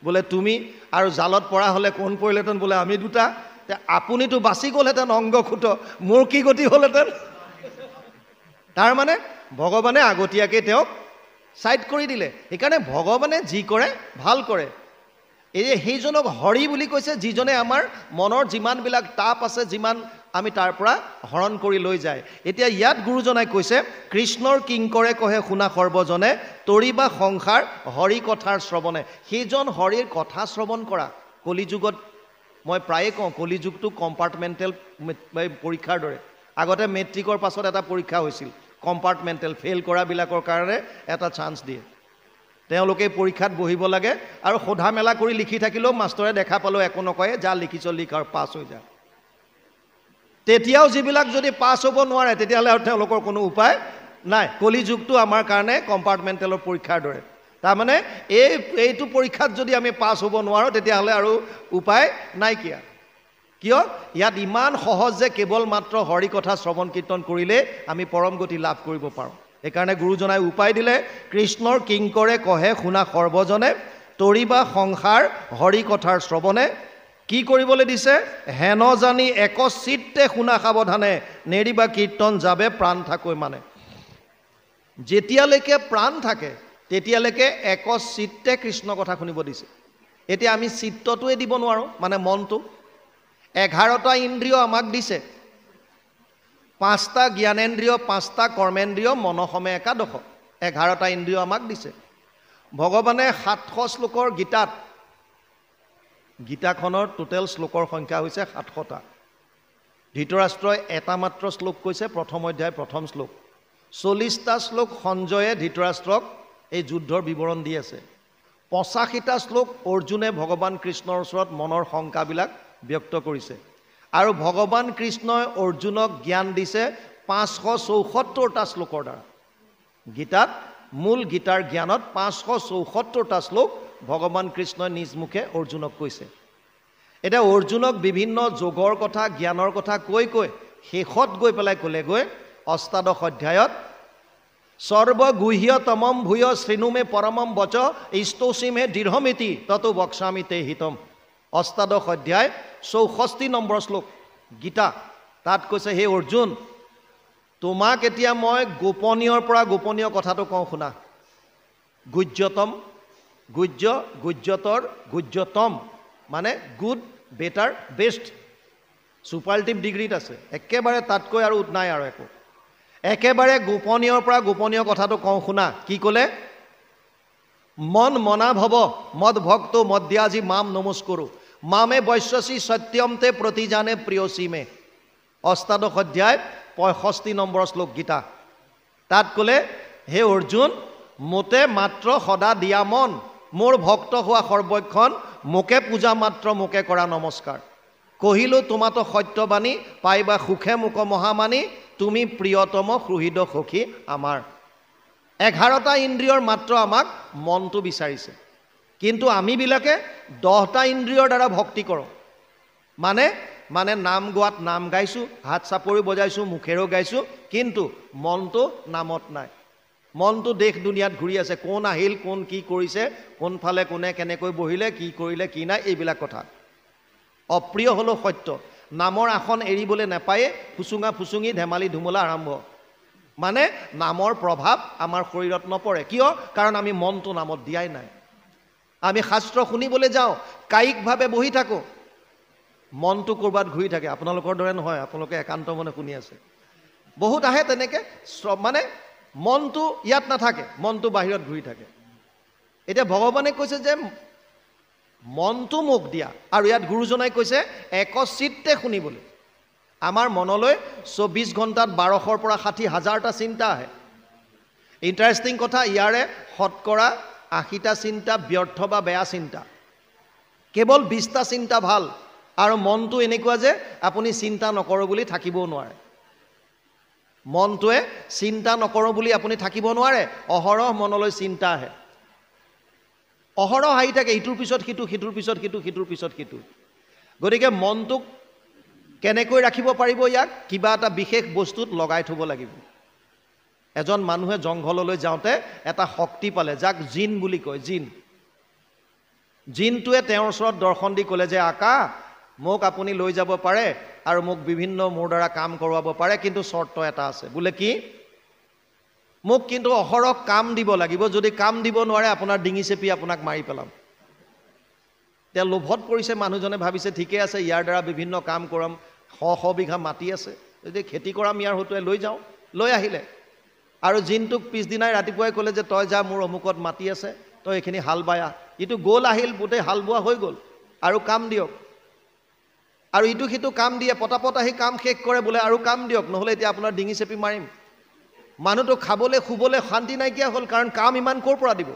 বোলে তুমি আৰু জালত পৰা হ'লে কোন পৰিলেহেঁতেন বোলে আমি দুটা আপুনিতো বাচি গ'লহেঁতেন অংগ খুট মোৰ কি গতি হ'লহেঁতেন তাৰমানে ভগৱানে আগতীয়াকৈ তেওঁক ছাইড কৰি দিলে সেইকাৰণে ভগৱানে যি কৰে ভাল কৰে এই যে সেইজনক হৰি বুলি কৈছে যিজনে আমাৰ মনৰ যিমানবিলাক তাপ আছে যিমান আমি তাৰ পৰা হৰণ কৰি লৈ যায় এতিয়া ইয়াত গুৰুজনাই কৈছে কৃষ্ণৰ কিংকৰে কহে শুনা সৰ্বজনে তৰিবা সংসাৰ হৰি কথাৰ শ্ৰৱণে সেইজন হৰিৰ কথা শ্ৰৱণ কৰা কলিযুগত মই প্ৰায়ে কওঁ কলিযুগটো কম্পাৰ্টমেণ্টেল পৰীক্ষাৰ দৰে আগতে মেট্ৰিকৰ পাছত এটা পৰীক্ষা হৈছিল কম্পাৰ্টমেণ্টেল ফেইল কৰাবিলাকৰ কাৰণে এটা চান্স দিয়ে তেওঁলোকে পৰীক্ষাত বহিব লাগে আৰু সোধা মেলা কৰি লিখি থাকিলেও মাষ্টৰে দেখা পালেও একো নকয় যা লিখিছ লিখ আৰু পাছ হৈ যায় তেতিয়াও যিবিলাক যদি পাছ হ'ব নোৱাৰে তেতিয়াহ'লে আৰু তেওঁলোকৰ কোনো উপায় নাই কলিযুগটো আমাৰ কাৰণে কম্পাৰ্টমেণ্টেলৰ পৰীক্ষাৰ দৰে তাৰমানে এইটো পৰীক্ষাত যদি আমি পাছ হ'ব নোৱাৰোঁ তেতিয়াহ'লে আৰু উপায় নাইকিয়া কিয় ইয়াত ইমান সহজ যে কেৱল মাত্ৰ হৰি কথা শ্ৰৱণ কীৰ্তন কৰিলে আমি পৰম গতি লাভ কৰিব পাৰোঁ সেইকাৰণে গুৰুজনাই উপায় দিলে কৃষ্ণৰ কিংকৰে কহে শুনা সৰ্বজনে তৰিবা সংসাৰ হৰি কথাৰ শ্ৰৱণে কি কৰিবলৈ দিছে হেন জানি একচিত্তে শুনা সাৱধানে নেৰিবা কীৰ্তন যাবে প্ৰাণ থাকৈ মানে যেতিয়ালৈকে প্ৰাণ থাকে তেতিয়ালৈকে একচিত্তে কৃষ্ণ কথা শুনিব দিছে এতিয়া আমি চিত্তটোৱে দিব নোৱাৰোঁ মানে মনটো 11টা ইন্দ্ৰিয় আমাক দিছে 5টা জ্ঞানেন্দ্ৰিয় 5টা কৰ্মেন্দ্ৰিয় মনসমে একাদশ 11টা ইন্দ্ৰিয় আমাক দিছে ভগৱানে 700 শ্লোকৰ গীতাখনৰ টোটেল শ্লোকৰ সংখ্যা হৈছে 700টা ধৃতৰাষ্ট্ৰই এটা মাত্ৰ শ্লোক কৈছে প্ৰথম অধ্যায় প্ৰথম শ্লোক 40টা শ্লোক সঞ্জয়ে ধৃতৰাষ্ট্ৰক এই যুদ্ধৰ বিৱৰণ দি আছে 85টা শ্লোক অৰ্জুনে ভগৱান কৃষ্ণৰ ওচৰত মনৰ শংকাবিলাক ব্যক্ত কৰিছে আৰু ভগৱান কৃষ্ণই অৰ্জুনক জ্ঞান দিছে 574টা শ্লোকৰ দ্বাৰা গীতাত মূল গীতাৰ জ্ঞানত 574টা শ্লোক ভগৱান কৃষ্ণই নিজ মুখে অৰ্জুনক কৈছে এতিয়া অৰ্জুনক বিভিন্ন যোগৰ কথা জ্ঞানৰ কথা কৈ শেষত গৈ পেলাই ক'লেগৈ অষ্টাদশ অধ্যায়ত সৰ্বগুহ্যতমম ভূয় শ্ৰীনুমে পৰমম বচ ইষ্টৌসীমে দৃঢ়মিতি ততো বক্সামি তে হিতম অষ্টাদশ অধ্যায় 64 নম্বৰ শ্লোক গীতা তাত কৈছে হে অৰ্জুন তোমাক এতিয়া মই গোপনীয়ৰ পৰা গোপনীয় কথাটো কওঁ শুনা গুহ্যতম গুহ্য গুহ্যতৰ গুহ্যতম মানে গুড বেটাৰ বেষ্ট সুপাৰলেটিভ ডিগ্ৰীত আছে একেবাৰে তাতকৈ আৰু নাই আৰু একো একেবাৰে গোপনীয়ৰ পৰা গোপনীয় কথাটো কওঁ শুনা কি ক'লে মন মনা ভৱ মদ ভক্ত মধ্যাজি মাম নমস্কৰো মামে বৈশ্যসী সত্যম তে প্ৰতিজানে প্ৰিয়সীমে অষ্টাদশ অধ্যায় 65 নম্বৰ শ্লোক গীতা তাত ক'লে হে অৰ্জুন মোতে মাত্ৰ সদা দিয়া মন মোৰ ভক্ত হোৱা সৰ্বক্ষণ মোকে পূজা মাত্ৰ মোকে কৰা নমস্কাৰ কহিলো তোমাতো সত্যবাণী পাইবা সুখে মুখ মহামানী তুমি প্ৰিয়তম সুহৃদ সখী আমাৰ 11টা ইন্দ্ৰিয়ৰ মাত্ৰ আমাক মনটো বিচাৰিছে কিন্তু আমিবিলাকে 10টা ইন্দ্ৰিয়ৰ দ্বাৰা ভক্তি কৰোঁ মানে নাম গোৱাত নাম গাইছোঁ হাত চাপৰি বজাইছোঁ মুখেৰেও গাইছোঁ কিন্তু মনটো নামত নাই মনটো দেশ দুনিয়াত ঘূৰি আছে কোন আহিল কোন কি কৰিছে কোনফালে কোনে কেনেকৈ বহিলে কি কৰিলে কি নাই এইবিলাক কথা অপ্ৰিয় হ'লেও সত্য নামৰ আসন এৰিবলৈ নাপায়ে ফুচুঙা ফুচুঙি ধেমালি ধুমলা আৰম্ভ মানে নামৰ প্ৰভাৱ আমাৰ শৰীৰত নপৰে কিয় কাৰণ আমি মনটো নামত দিয়াই নাই আমি শাস্ত্ৰ শুনিবলৈ যাওঁ কায়িকভাৱে বহি থাকোঁ মনটো ক'ৰবাত ঘূৰি থাকে আপোনালোকৰ দৰে নহয় আপোনালোকে একান্ত মনে শুনি আছে বহুত আহে তেনেকৈ মানে মনটো ইয়াত নাথাকে মনটো বাহিৰত ঘূৰি থাকে এতিয়া ভগৱানে কৈছে যে মনটো মোক দিয়া আৰু ইয়াত গুৰুজনাই কৈছে একচিত্তে শুনিবলৈ আমাৰ মনলৈ 24 ঘণ্টাত 1200ৰ পৰা 60,000টা চিন্তা আহে ইণ্টাৰেষ্টিং কথা ইয়াৰে শতকৰা 80টা চিন্তা ব্যৰ্থ বা বেয়া চিন্তা কেৱল 20টা চিন্তা ভাল আৰু মনটো এনেকুৱা যে আপুনি চিন্তা নকৰো বুলি থাকিবও নোৱাৰে মনটোৱে চিন্তা নকৰো বুলি আপুনি থাকিব নোৱাৰে অহৰহ মনলৈ চিন্তা আহে অহৰহ আহি থাকে ইটোৰ পিছত সিটো সিটোৰ পিছত সিটো সিটোৰ পিছত সিটো গতিকে মনটোক কেনেকৈ ৰাখিব পাৰিব ইয়াক? কিবা এটা বিশেষ বস্তুত লগাই থ'ব লাগিব। এজন মানুহে জংঘললৈ যাওঁতে এটা শক্তি পালে, যাক জিন বুলি কয়। জিনটোৱে তেওঁৰ ওচৰত দৰ্শন দি ক'লে যে আকা, মোক আপুনি লৈ যাব পাৰে আৰু মোক বিভিন্ন মোৰ দ্বাৰা কাম কৰোৱাব পাৰে, কিন্তু চৰ্ত এটা আছে। বোলে কি? মোক কিন্তু অহৰহ কাম দিব লাগিব, যদি কাম দিব নোৱাৰে আপোনাৰ ডিঙি চেপি আপোনাক মাৰি পেলাম। তেওঁ লোভত পৰিছে, মানুহজনে ভাবিছে ঠিকে আছে, ইয়াৰ দ্বাৰা বিভিন্ন কাম কৰাম, শ বিঘা মাটি আছে, যদি খেতি কৰাম ইয়াৰ হতুৱাই লৈ যাওঁ। লৈ আহিলে আৰু জিনটোক পিছদিনাই ৰাতিপুৱাই ক'লে যে তই যা, মোৰ অমুকত মাটি আছে, তই এইখিনি হাল বাই আহ। ইটো গ'ল, আহিল, গোটেই হাল বোৱা হৈ গ'ল, আৰু কাম দিয়ক। আৰু ইটো সিটো কাম দিয়ে, পটাপট আহি কাম শেষ কৰে, বোলে আৰু কাম দিয়ক, নহ'লে এতিয়া আপোনাৰ ডিঙি চেপি মাৰিম। মানুহটো খাবলৈ শুবলৈ শান্তি নাইকিয়া হ'ল, কাৰণ কাম ইমান ক'ৰ পৰা দিব।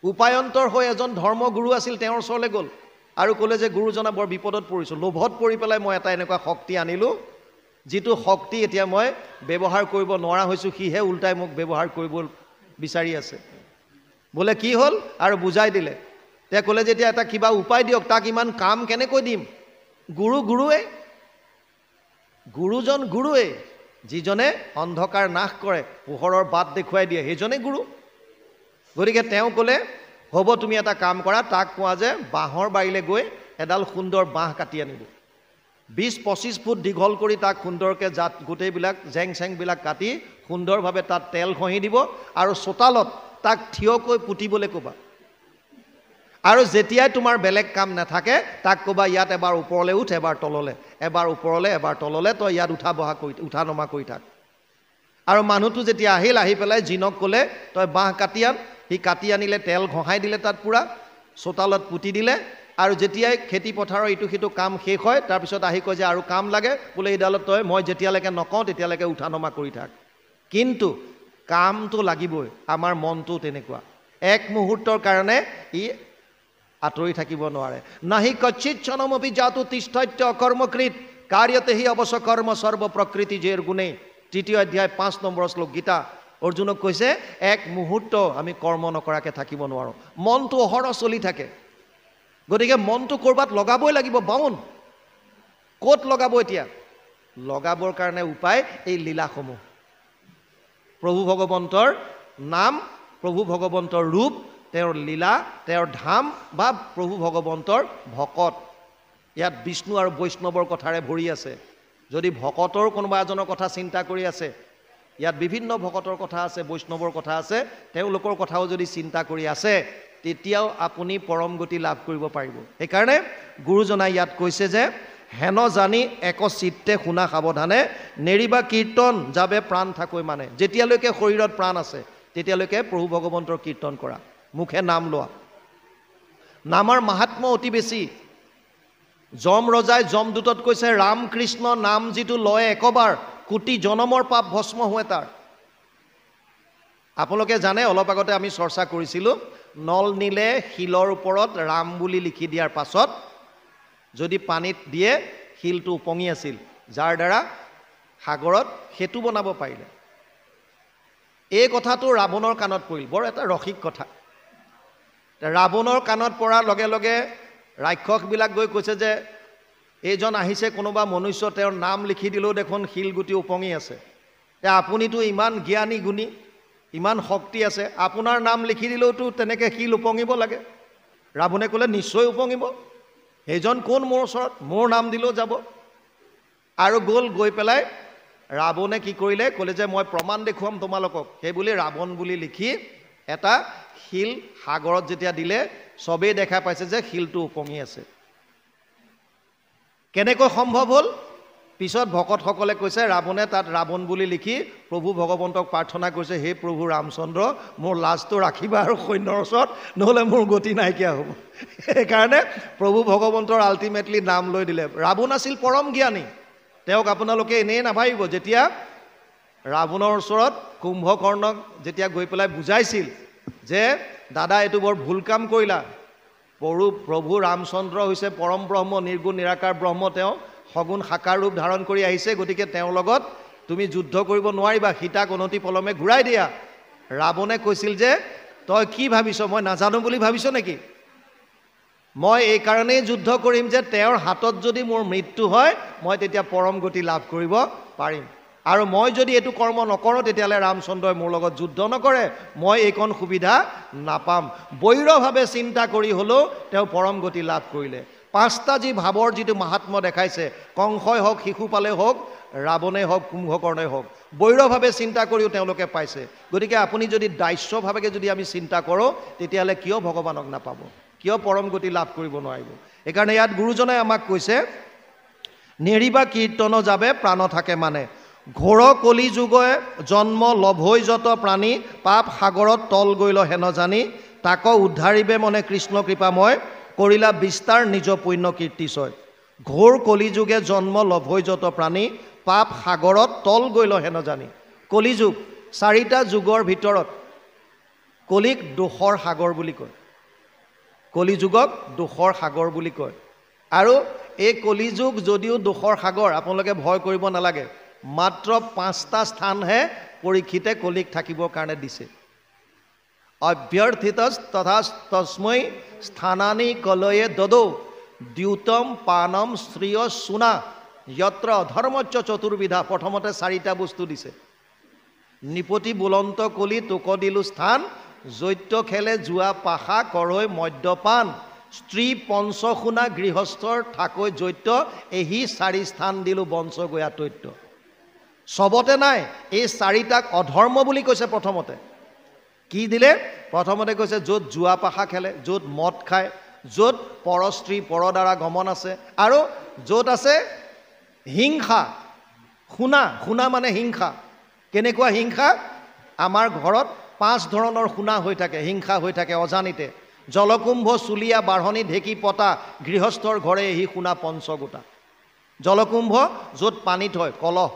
উপায়ন্তৰ হৈ এজন ধৰ্মগুৰু আছিল, তেওঁৰ ওচৰলৈ গ'ল আৰু ক'লে যে গুৰুজনা বৰ বিপদত পৰিছোঁ, লোভত পৰি পেলাই মই এটা এনেকুৱা শক্তি আনিলোঁ, যিটো শক্তি এতিয়া মই ব্যৱহাৰ কৰিব নোৱাৰা হৈছোঁ, সিহে উল্টাই মোক ব্যৱহাৰ কৰিব বিচাৰি আছে। বোলে কি হ'ল? আৰু বুজাই দিলে। তেওঁ ক'লে যে এতিয়া এটা কিবা উপায় দিয়ক, তাক ইমান কাম কেনেকৈ দিম? গুৰুজন গুৰুৱে, যিজনে অন্ধকাৰ নাশ কৰে, পোহৰৰ বাট দেখুৱাই দিয়ে, সেইজনে গুৰু। গতিকে তেওঁ ক'লে হ'ব, তুমি এটা কাম কৰা, তাক কোৱা যে বাঁহৰ বাৰীলৈ গৈ এডাল সুন্দৰ বাঁহ কাটি আনিব, 20-25 ফুট দীঘল কৰি তাক সুন্দৰকৈ জাত গোটেইবিলাক জেং চেংবিলাক কাটি সুন্দৰভাৱে তাত তেল ঘঁহি দিব, আৰু চোতালত তাক থিয়কৈ পুতিবলৈ ক'বা। আৰু যেতিয়াই তোমাৰ বেলেগ কাম নাথাকে, তাক ক'বা ইয়াত এবাৰ ওপৰলৈ উঠ, এবাৰ তললৈ, এবাৰ ওপৰলৈ, এবাৰ তললৈ, তই ইয়াত উঠা নমা কৰি থাক। আৰু মানুহটো যেতিয়া আহি পেলাই জিনক ক'লে তই বাঁহ কাটি আন, সি কাটি আনিলে, তেল ঘঁহাই দিলে, তাত পূৰা চোতালত পুতি দিলে। আৰু যেতিয়াই খেতি পথাৰৰ ইটো সিটো কাম শেষ হয়, তাৰপিছত আহি কয় যে আৰু কাম লাগে, বোলে এইডালত মই যেতিয়ালৈকে নকওঁ তেতিয়ালৈকে উঠা নমা কৰি থাক। কিন্তু কামটো লাগিবই। আমাৰ মনটো তেনেকুৱা, এক মুহূৰ্তৰ কাৰণে ই আঁতৰি থাকিব নোৱাৰে। নাহি কচ্চিত ক্ষণমপি জাতু তিষ্ঠত্য কৰ্মকৃত কাৰ্যতেহি অৱশ্য কৰ্ম সৰ্ব প্ৰকৃতি জেৰ গুণে। 3য় অধ্যায় 5 নম্বৰ শ্লোক গীতা। অৰ্জুনক কৈছে এক মুহূৰ্ত আমি কৰ্ম নকৰাকৈ থাকিব নোৱাৰোঁ। মনটো অহৰহ চলি থাকে। গতিকে মনটো ক'ৰবাত লগাবই লাগিব। বাউন ক'ত লগাব? এতিয়া লগাবৰ কাৰণে উপায় এই লীলাসমূহ, প্ৰভু ভগৱন্তৰ নাম, প্ৰভু ভগৱন্তৰ ৰূপ, তেওঁৰ লীলা, তেওঁৰ ধাম, বা প্ৰভু ভগৱন্তৰ ভকত। ইয়াত বিষ্ণু আৰু বৈষ্ণৱৰ কথাৰে ভৰি আছে। যদি ভকতৰ কোনোবা এজনৰ কথা চিন্তা কৰি আছে, ইয়াত বিভিন্ন ভকতৰ কথা আছে, বৈষ্ণৱৰ কথা আছে, তেওঁলোকৰ কথাও যদি চিন্তা কৰি আছে, তেতিয়াও আপুনি পৰম গতি লাভ কৰিব পাৰিব। সেইকাৰণে গুৰুজনাই ইয়াত কৈছে যে হেন জানি এক চিত্তে শুনা সাৱধানে, নেৰিবা কীৰ্তন যাবে প্ৰাণ থাকৈ মানে। যেতিয়ালৈকে শৰীৰত প্ৰাণ আছে তেতিয়ালৈকে প্ৰভু ভগৱন্তৰ কীৰ্তন কৰা, মুখে নাম লোৱা। নামৰ মাহাত্ম্য অতি বেছি। যম ৰজাই যমদূতত কৈছে ৰাম কৃষ্ণ নাম যিটো লয় একবাৰ, কোটি জনমৰ পাপ ভস্ম হয় তাৰ। আপোনালোকে জানে, অলপ আগতে আমি চৰ্চা কৰিছিলোঁ, নল নীলে শিলৰ ওপৰত ৰাম বুলি লিখি দিয়াৰ পাছত যদি পানীত দিয়ে, শিলটো উপঙি আছিল, যাৰ দ্বাৰা সাগৰত সেতু বনাব পাৰিলে। এই কথাটো ৰাৱণৰ কাণত পৰিল। বৰ এটা ৰসিক কথা। ৰাৱণৰ কাণত পৰাৰ লগে লগে ৰাক্ষসবিলাক গৈ কৈছে যে এইজন আহিছে কোনোবা মনুষ্য, তেওঁৰ নাম লিখি দিলেও দেখোন শিলগুটি উপঙি আছে। আপুনিতো ইমান জ্ঞানী গুণী, ইমান শক্তি আছে, আপোনাৰ নাম লিখি দিলেওতো তেনেকৈ শিল উপঙিব লাগে। ৰাৱণে ক'লে নিশ্চয় উপঙিব, সেইজন কোন মোৰ ওচৰত, মোৰ নাম দিলেও যাব। আৰু গৈ পেলাই ৰাৱণে কি কৰিলে, ক'লে যে মই প্ৰমাণ দেখুৱাম তোমালোকক। সেইবুলি ৰাৱণ বুলি লিখি এটা শিল সাগৰত যেতিয়া দিলে, চবেই দেখা পাইছে যে শিলটো উপঙি আছে। কেনেকৈ সম্ভৱ হ'ল? পিছত ভকতসকলে কৈছে ৰাৱণে তাত ৰাৱণ বুলি লিখি প্ৰভু ভগৱন্তক প্ৰাৰ্থনা কৰিছে, হে প্ৰভু ৰামচন্দ্ৰ, মোৰ লাজটো ৰাখিবা আৰু সৈন্যৰ ওচৰত, নহ'লে মোৰ গতি নাইকিয়া হ'ব। সেইকাৰণে প্ৰভু ভগৱন্তৰ আল্টিমেটলি নাম লৈ দিলে। ৰাৱণ আছিল পৰম জ্ঞানী। তেওঁক আপোনালোকে এনেই নাভাবিব। যেতিয়া ৰাৱণৰ ওচৰত কুম্ভকৰ্ণক যেতিয়া গৈ পেলাই বুজাইছিল যে দাদা এইটো বৰ ভুল কাম কৰিলা, প্ৰভু ৰামচন্দ্ৰ হৈছে পৰম ব্ৰহ্ম, নিৰ্গুণ নিৰাকাৰ ব্ৰহ্ম, তেওঁ সগুণ সাকাৰ ৰূপ ধাৰণ কৰি আহিছে, গতিকে তেওঁৰ লগত তুমি যুদ্ধ কৰিব নোৱাৰিবা, সীতাক অনতি পলমে ঘূৰাই দিয়া। ৰাৱণে কৈছিল যে তই কি ভাবিছ, মই নাজানো বুলি ভাবিছ নেকি? মই এই কাৰণেই যুদ্ধ কৰিম যে তেওঁৰ হাতত যদি মোৰ মৃত্যু হয় মই তেতিয়া পৰম গতি লাভ কৰিব পাৰিম আৰু মই যদি এইটো কৰ্ম নকৰোঁ তেতিয়াহ'লে ৰামচন্দ্ৰই মোৰ লগত যুদ্ধ নকৰে মই এইকণ সুবিধা নাপাম বৈৰভাৱে চিন্তা কৰি হ'লেও তেওঁ পৰম গতি লাভ কৰিলে পাঁচটা যি ভাৱৰ যিটো মাহাত্ম্য দেখাইছে কংসই হওক শিশুপালে হওক ৰাৱণে হওক কুম্ভকৰ্ণই হওক বৈৰভাৱে চিন্তা কৰিও তেওঁলোকে পাইছে গতিকে আপুনি যদি দাস্যভাৱে যদি আমি চিন্তা কৰোঁ তেতিয়াহ'লে কিয় ভগৱানক নাপাব কিয় পৰম গতি লাভ কৰিব নোৱাৰিব এইকাৰণে ইয়াত গুৰুজনে আমাক কৈছে নেৰিবা কীৰ্তন যাবে প্ৰাণ থাকে মানে ঘোৰ কলি যুগে জন্ম লভৈ যত প্ৰাণী পাপ সাগৰত তল গৈল হেন জানি তাক উদ্ধাৰিবে মনে কৃষ্ণ কৃপাময় কৰিলা বিস্তাৰ নিজ পুণ্য কীৰ্তিশয় ঘোৰ কলি যুগে জন্ম লভৈ যত প্ৰাণী পাপ সাগৰত তল গৈল হেন জানি কলিযুগ চাৰিটা যুগৰ ভিতৰত কলিক দোষৰ সাগৰ বুলি কয় কলিযুগক দোষৰ সাগৰ বুলি কয় আৰু এই কলিযুগ যদিও দোষৰ সাগৰ আপোনালোকে ভয় কৰিব নালাগে মাত্ৰ 5টা স্থানহে পৰীক্ষিতে কলিক থাকিবৰ কাৰণে দিছে অভ্যৰ্থিত তথা তস্मै স্থানানি কলয়ে দদৌ দ্যুতম পানম শ্ৰিয় সুনা যত্ৰ ধৰ্মচ্য চতুৰ্বিধা প্ৰথমতে 4টা বস্তু দিছে নিপতি বুলন্ত কলি তোক দিলো স্থান জৈত্য খেলে জুৱা পাশা কৰৈ মদ্যপান স্ত্ৰী পঞ্চসুনা গৃহস্থৰ ঠাকৈ জৈত্য এহি 4 স্থান দিলো বংশ গয়া তৈত্য সবতে নাই এই 4টাক অধৰ্ম বুলি কৈছে প্ৰথমতে কি দিলে প্ৰথমতে কৈছে য'ত জুৱা পাশা খেলে য'ত মদ খায় য'ত পৰস্ত্ৰী পৰদ্বাৰা গমন আছে আৰু য'ত আছে হিংসা শুনা মানে হিংসা কেনেকুৱা হিংসা আমাৰ ঘৰত 5 ধৰণৰ শুনা হৈ থাকে হিংসা হৈ থাকে অজানিতে জলকুম্ভ চুলিয়া বাঢ়নি ঢেকি পতা গৃহস্থৰ ঘৰে এহি শুনা পঞ্চগোটা জলকুম্ভ য'ত পানী থয় কলহ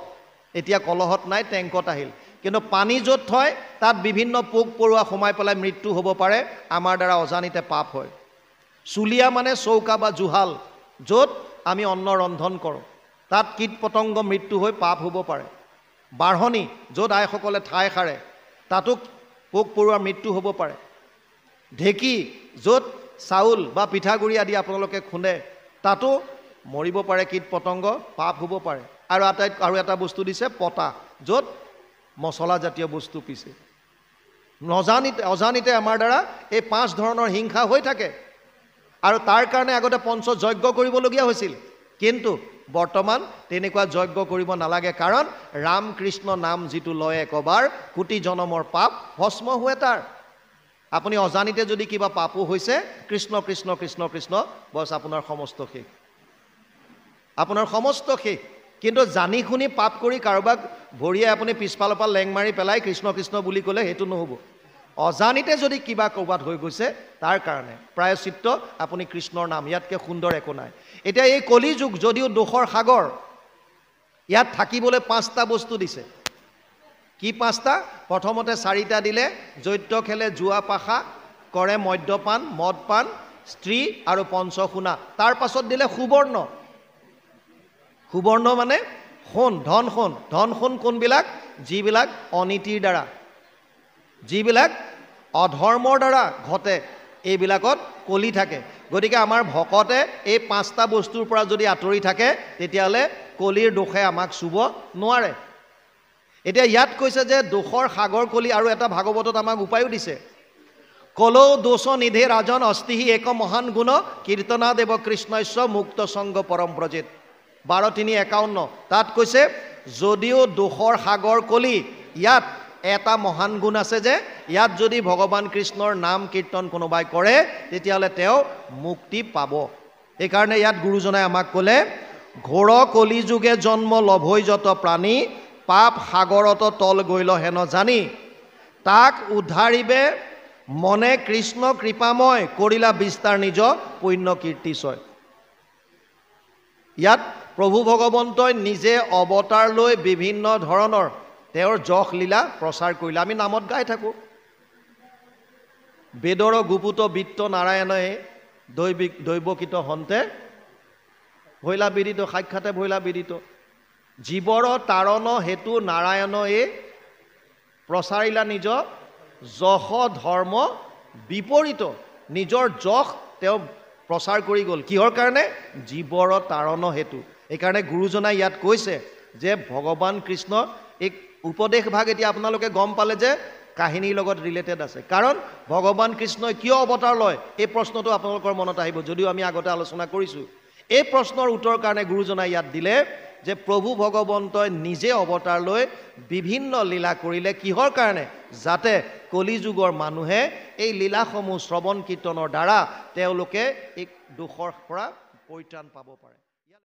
এতিয়া কলহত নাই টেংকত আহিল কিন্তু পানী য'ত থয় তাত বিভিন্ন পোক পৰুৱা সোমাই পেলাই মৃত্যু হ'ব পাৰে আমাৰ দ্বাৰা অজানিতে পাপ হয় চুলিয়া মানে চৌকা বা জুহাল য'ত আমি অন্ন ৰন্ধন কৰোঁ তাত কীট পতংগ মৃত্যু হৈ পাপ হ'ব পাৰে বাঢ়নি য'ত আইসকলে ঠাই সাৰে তাতো পোক পৰুৱাৰ মৃত্যু হ'ব পাৰে ঢেকি য'ত চাউল বা পিঠাগুড়ি আদি আপোনালোকে খুন্দে তাতো মৰিব পাৰে কীট পতংগ পাপ হ'ব পাৰে আৰু এটা বস্তু দিছে পতা য'ত মছলা জাতীয় বস্তু পিছে অজানিতে আমাৰ দ্বাৰা এই 5 ধৰণৰ হিংসা হৈ থাকে আৰু তাৰ কাৰণে আগতে পঞ্চ যজ্ঞ কৰিবলগীয়া হৈছিল কিন্তু বৰ্তমান তেনেকুৱা যজ্ঞ কৰিব নালাগে কাৰণ ৰাম কৃষ্ণ নাম যিটো লয় একবাৰ কোটি জনমৰ পাপ ভস্ম হয় তাৰ আপুনি অজানিতে যদি কিবা পাপো হৈছে কৃষ্ণ কৃষ্ণ কৃষ্ণ কৃষ্ণ বস আপোনাৰ সমস্ত শেষ আপোনাৰ সমস্ত শেষ কিন্তু জানি শুনি পাপ কৰি কাৰোবাক ভৰিয়ে আপুনি পিছফালৰ পৰা লেং মাৰি পেলাই কৃষ্ণ কৃষ্ণ বুলি ক'লে সেইটো নহ'ব অজানিতে যদি কিবা ক'ৰবাত হৈ গৈছে তাৰ কাৰণে প্ৰায়শ্চিত্ত আপুনি কৃষ্ণৰ নাম ইয়াতকৈ সুন্দৰ একো নাই এতিয়া এই কলিযুগ যদিও দোষৰ সাগৰ ইয়াত থাকিবলৈ 5টা বস্তু দিছে কি 5টা প্ৰথমতে 4টা দিলে জৈত্য খেলে জুৱা পাশা কৰে মদ্যপান মদপান স্ত্ৰী আৰু পঞ্চসুনা তাৰ পাছত দিলে সুবৰ্ণ মানে সোণ ধন সোণ কোনবিলাক যিবিলাক অনীতিৰ দ্বাৰা যিবিলাক অধৰ্মৰ দ্বাৰা ঘটে এইবিলাকত কলি থাকে গতিকে আমাৰ ভকতে এই 5টা বস্তুৰ পৰা যদি আঁতৰি থাকে তেতিয়াহ'লে কলিৰ দোষে আমাক চুব নোৱাৰে এতিয়া ইয়াত কৈছে যে দোষৰ সাগৰ কলি আৰু এটা ভাগৱতত আমাক উপায়ো দিছে কলৌ দোষ নিধে ৰাজন অস্তিহি এক মহান গুণ কীৰ্তনা দেৱ কৃষ্ণস্য মুক্ত সংগ পৰম ব্ৰজেত 12:351 তাত কৈছে যদিও দোষৰ সাগৰ কলি ইয়াত এটা মহান গুণ আছে যে ইয়াত যদি ভগৱান কৃষ্ণৰ নাম কীৰ্তন কোনোবাই কৰে তেতিয়াহ'লে তেওঁ মুক্তি পাব এইকাৰণে ইয়াত গুৰুজনাই আমাক ক'লে ঘোৰ কলি যুগে জন্ম লভৈ যত প্ৰাণী পাপ সাগৰত তল গৈল হেন জানি তাক উদ্ধাৰিবে মনে কৃষ্ণ কৃপাময় কৰিলা বিস্তাৰ নিজ পুণ্য কীৰ্তিশয় ইয়াত প্ৰভু ভগৱন্তই নিজে অৱতাৰ লৈ বিভিন্ন ধৰণৰ তেওঁৰ যশ লীলা প্ৰচাৰ কৰিলে আমি নামত গাই থাকোঁ বেদৰ গুপুত বিত্ত নাৰায়ণে দৈৱকীত হন্তে ভৈলা বিদিত সাক্ষাতে ভৈলা বিদিত জীৱৰ তাৰণ হেতু নাৰায়ণয়ে প্ৰচাৰিলা নিজ যশ ধৰ্ম বিপৰীত নিজৰ যশ তেওঁ প্ৰচাৰ কৰি গ'ল কিহৰ কাৰণে জীৱৰ তাৰণ হেতু এইকাৰণে গুৰুজনাই ইয়াত কৈছে যে ভগৱান কৃষ্ণ এক উপদেশ ভাগ এতিয়া আপোনালোকে গম পালে যে কাহিনীৰ লগত ৰিলেটেড আছে কাৰণ ভগৱান কৃষ্ণই কিয় অৱতাৰ লয় এই প্ৰশ্নটো আপোনালোকৰ মনত আহিব যদিও আমি আগতে আলোচনা কৰিছোঁ এই প্ৰশ্নৰ উত্তৰ কাৰণে গুৰুজনাই ইয়াত দিলে যে প্ৰভু ভগৱন্তই নিজে অৱতাৰ লৈ বিভিন্ন লীলা কৰিলে কিহৰ কাৰণে যাতে কলিযুগৰ মানুহে এই লীলাসমূহ শ্ৰৱণ কীৰ্তনৰ দ্বাৰা তেওঁলোকে এক দোষৰ পৰা পৰিত্ৰাণ পাব পাৰে